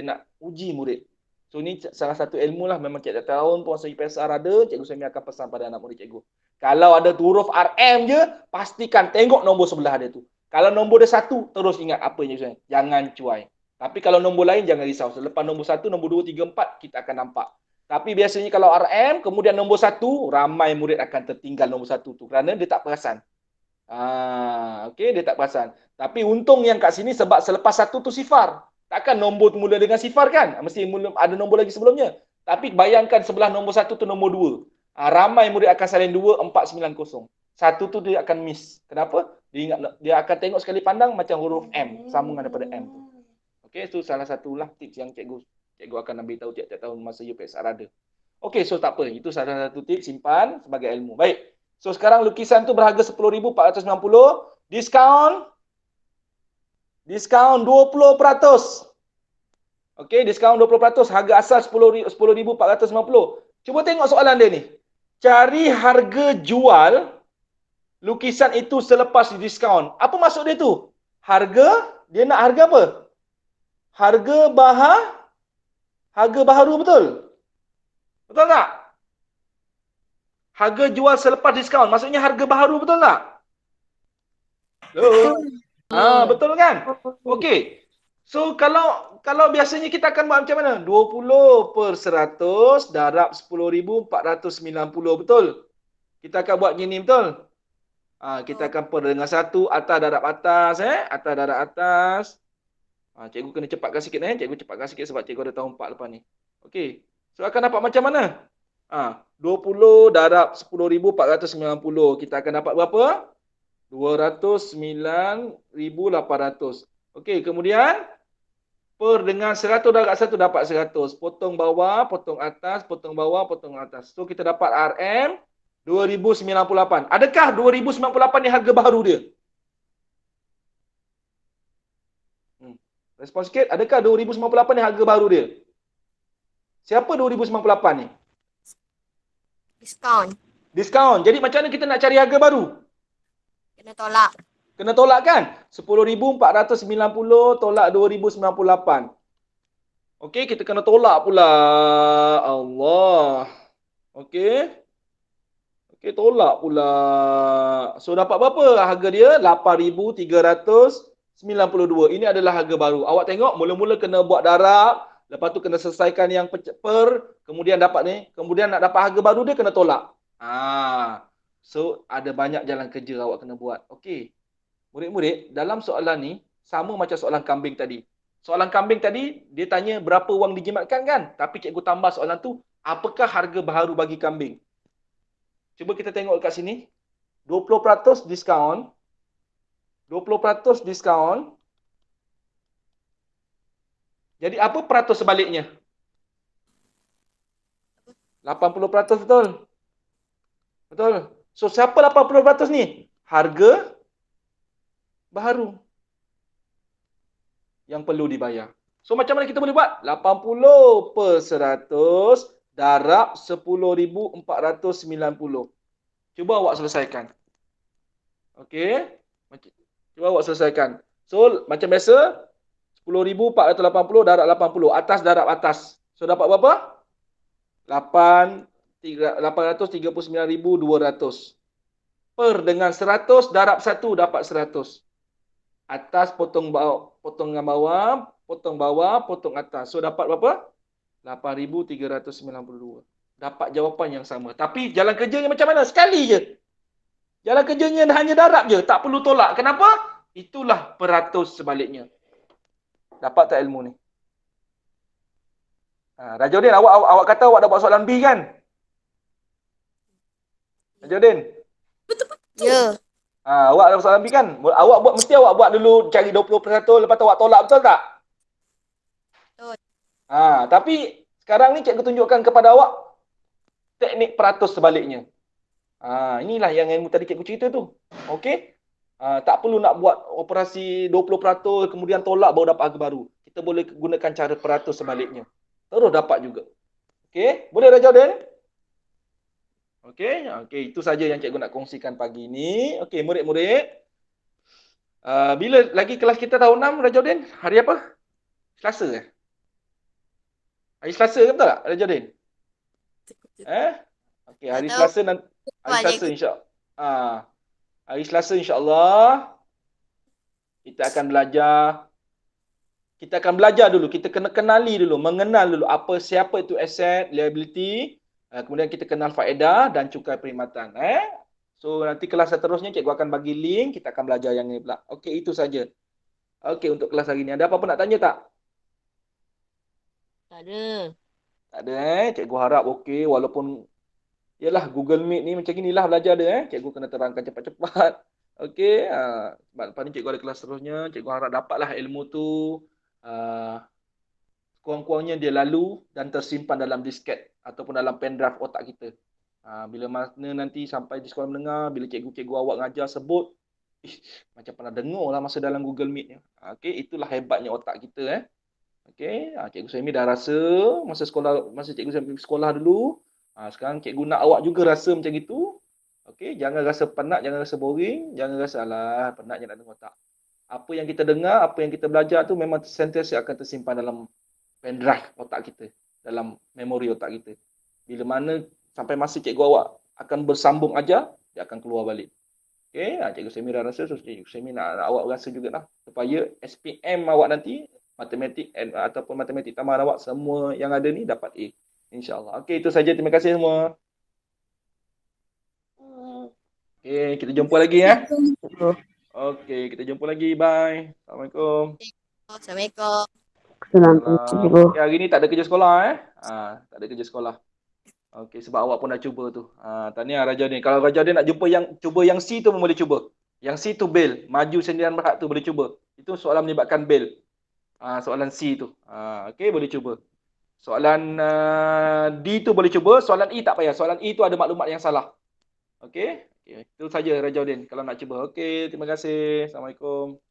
nak uji murid. So ni salah satu ilmu lah, memang tiap tahun pun masa UPSR ada, cikgu Semi akan pesan pada anak murid cikgu. Kalau ada huruf RM je, pastikan tengok nombor sebelah dia tu. Kalau nombor dia 1, terus ingat apa yang saya. Jangan cuai. Tapi kalau nombor lain jangan risau. Selepas nombor 1, nombor 2, 3, 4 kita akan nampak. Tapi biasanya kalau RM kemudian nombor 1, ramai murid akan tertinggal nombor 1 tu kerana dia tak perasan. Okey, dia tak perasan. Tapi untung yang kat sini sebab selepas 1 tu sifar. Takkan nombor mula dengan sifar kan? Mesti ada nombor lagi sebelumnya. Tapi bayangkan sebelah nombor 1 tu nombor 2. Ramai murid akan salin 2, 4, 9, 0. 1 tu dia akan miss. Kenapa? Dia akan tengok sekali pandang macam huruf M, sambungan daripada M tu. Okey, itu salah satulah tips yang cikgu akan ambil tahu tiap-tiap tahun masa UPSR ada. Okey, so tak apa. Itu salah satu tips, simpan sebagai ilmu. Baik. So sekarang lukisan tu berharga RM10,490. Diskaun 20%. Okey, diskaun 20%. Harga asal RM10,490. Cuba tengok soalan dia ni. Cari harga jual lukisan itu selepas diskaun. Apa maksud dia tu? Dia nak harga apa? Harga baharu, betul? Betul tak? Harga jual selepas diskaun. Maksudnya harga baharu, betul tak? Hello? Betul kan? Okey. So kalau biasanya kita akan buat macam mana? 20% darab 10,490, betul? Kita akan buat gini, betul? Kita akan per dengan 1 atas darab atas, atas darab atas. Cikgu kena cepatkan sikit, Cikgu cepatkan sikit sebab cikgu ada tahun 4 lepas ni. Okey. So akan dapat macam mana? 20 darab 10,490. Kita akan dapat berapa? 209,800. Okey, kemudian per dengan 100 darab 1 dapat 100. Potong bawah, potong atas, potong bawah, potong atas. So kita dapat RM 2098. Adakah 2098 ni harga baharu dia? Respon sikit. Adakah 2098 ni harga baharu dia? Siapa 2098 ni? Diskaun. Jadi macam mana kita nak cari harga baru? Kena tolak. Kena tolak kan? 10,490 tolak 2098. Okey, kita kena tolak pula. Allah. Okey. Okey, tolak pula. So, dapat berapa harga dia? 8,392. Ini adalah harga baru. Awak tengok, mula-mula kena buat darab. Lepas tu kena selesaikan yang per. Kemudian dapat ni. Kemudian nak dapat harga baru dia, kena tolak. So, ada banyak jalan kerja awak kena buat. Okey. Murid-murid, dalam soalan ni, sama macam soalan kambing tadi. Soalan kambing tadi, dia tanya berapa wang dijimatkan kan? Tapi cikgu tambah soalan tu, apakah harga baharu bagi kambing? Cuba kita tengok kat sini. 20% diskaun. 20% diskaun. Jadi apa peratus sebaliknya? 80%, betul? Betul. So siapa 80% ni? Harga baharu yang perlu dibayar. So macam mana kita boleh buat? 80% darab 10,490. Cuba awak selesaikan. Okey. Cuba awak selesaikan. So, macam biasa, 10,480 darab 80. Atas darab atas. So, dapat berapa? 839,200. Per dengan 100 darab 1 dapat 100. Atas potong bawah, potong dengan bawah, potong atas. So, dapat berapa? 8,392. Dapat jawapan yang sama. Tapi jalan kerjanya macam mana? Sekali je. Jalan kerjanya hanya darab je. Tak perlu tolak. Kenapa? Itulah peratus sebaliknya. Dapat tak ilmu ni? Rajauddin, awak kata awak dah buat soalan B kan? Rajauddin? Ya. Awak dah buat soalan B kan? Mesti awak buat dulu cari 20%, lepas tu awak tolak, betul tak? Betul. Tapi sekarang ni cikgu tunjukkan kepada awak teknik peratus sebaliknya. Inilah yang ilmu tadi cikgu cerita tu. Okey? Tak perlu nak buat operasi 20% kemudian tolak baru dapat harga baru. Kita boleh gunakan cara peratus sebaliknya. Terus dapat juga. Okey? Boleh Rajauddin? Okey, itu saja yang cikgu nak kongsikan pagi ni. Okey, murid-murid. Bila lagi kelas kita tahun 6, Rajauddin? Hari apa? Selasa ke? Hari Selasa ke betul tak, Rajauddin? Okey, hari Selasa nanti. Hari Selasa insya-Allah. Hari Selasa insya-Allah kita akan belajar. Kita akan belajar dulu. Kita kena kenali dulu, mengenal dulu siapa itu aset, liability. Kemudian kita kenal faedah dan cukai perkhidmatan. So nanti kelas seterusnya cikgu akan bagi link, kita akan belajar yang ni pula. Okey, itu saja. Okey, untuk kelas hari ni ada apa-apa nak tanya tak? Tak ada. Tak ada cikgu harap okey, walaupun yalah Google Meet ni macam inilah belajar dia cikgu kena terangkan cepat-cepat. Okey, sebab lepas ni cikgu ada kelas seterusnya, cikgu harap dapatlah ilmu tu kurang-kurangnya dia lalu dan tersimpan dalam disket ataupun dalam pendrive otak kita. Bila mana nanti sampai di sekolah menengah, bila cikgu-cikgu awak ngajar sebut, macam pernah dengar lah masa dalam Google Meet ni. Okey, itulah hebatnya otak kita. Okey, cikgu Semi dah rasa masa cikgu Semi sekolah dulu. Sekarang cikgu nak awak juga rasa macam itu. Okey, jangan rasa penat, jangan rasa boring, jangan rasa alah penatnya nak dengar, tak. Apa yang kita dengar, apa yang kita belajar tu memang sentiasa akan tersimpan dalam pendrive otak kita, dalam memori otak kita. Bila mana sampai masa cikgu awak akan bersambung ajar, dia akan keluar balik. Okey, cikgu Semi dah rasa, so cikgu Semi nak awak rasa jugalah supaya SPM awak nanti matematik ataupun matematik tambahan awak semua yang ada ni dapat A. InsyaAllah. Okey, itu saja. Terima kasih semua. Okey, kita jumpa lagi ya. Okey, kita jumpa lagi. Bye. Assalamualaikum. Assalamualaikum. Assalamualaikum. Okay, hari ni tak ada kerja sekolah tak ada kerja sekolah. Okey, sebab awak pun dah cuba tu. Tahniah Rajauddin. Kalau Rajauddin nak cuba yang C tu pun boleh cuba. Yang C tu bail, maju sendirian berhak tu boleh cuba. Itu soalan melibatkan bail. Soalan C tu. Okey, boleh cuba. Soalan D tu boleh cuba, soalan E tak payah. Soalan E tu ada maklumat yang salah. Okey? Itu saja Rajauddin kalau nak cuba. Okey, terima kasih. Assalamualaikum.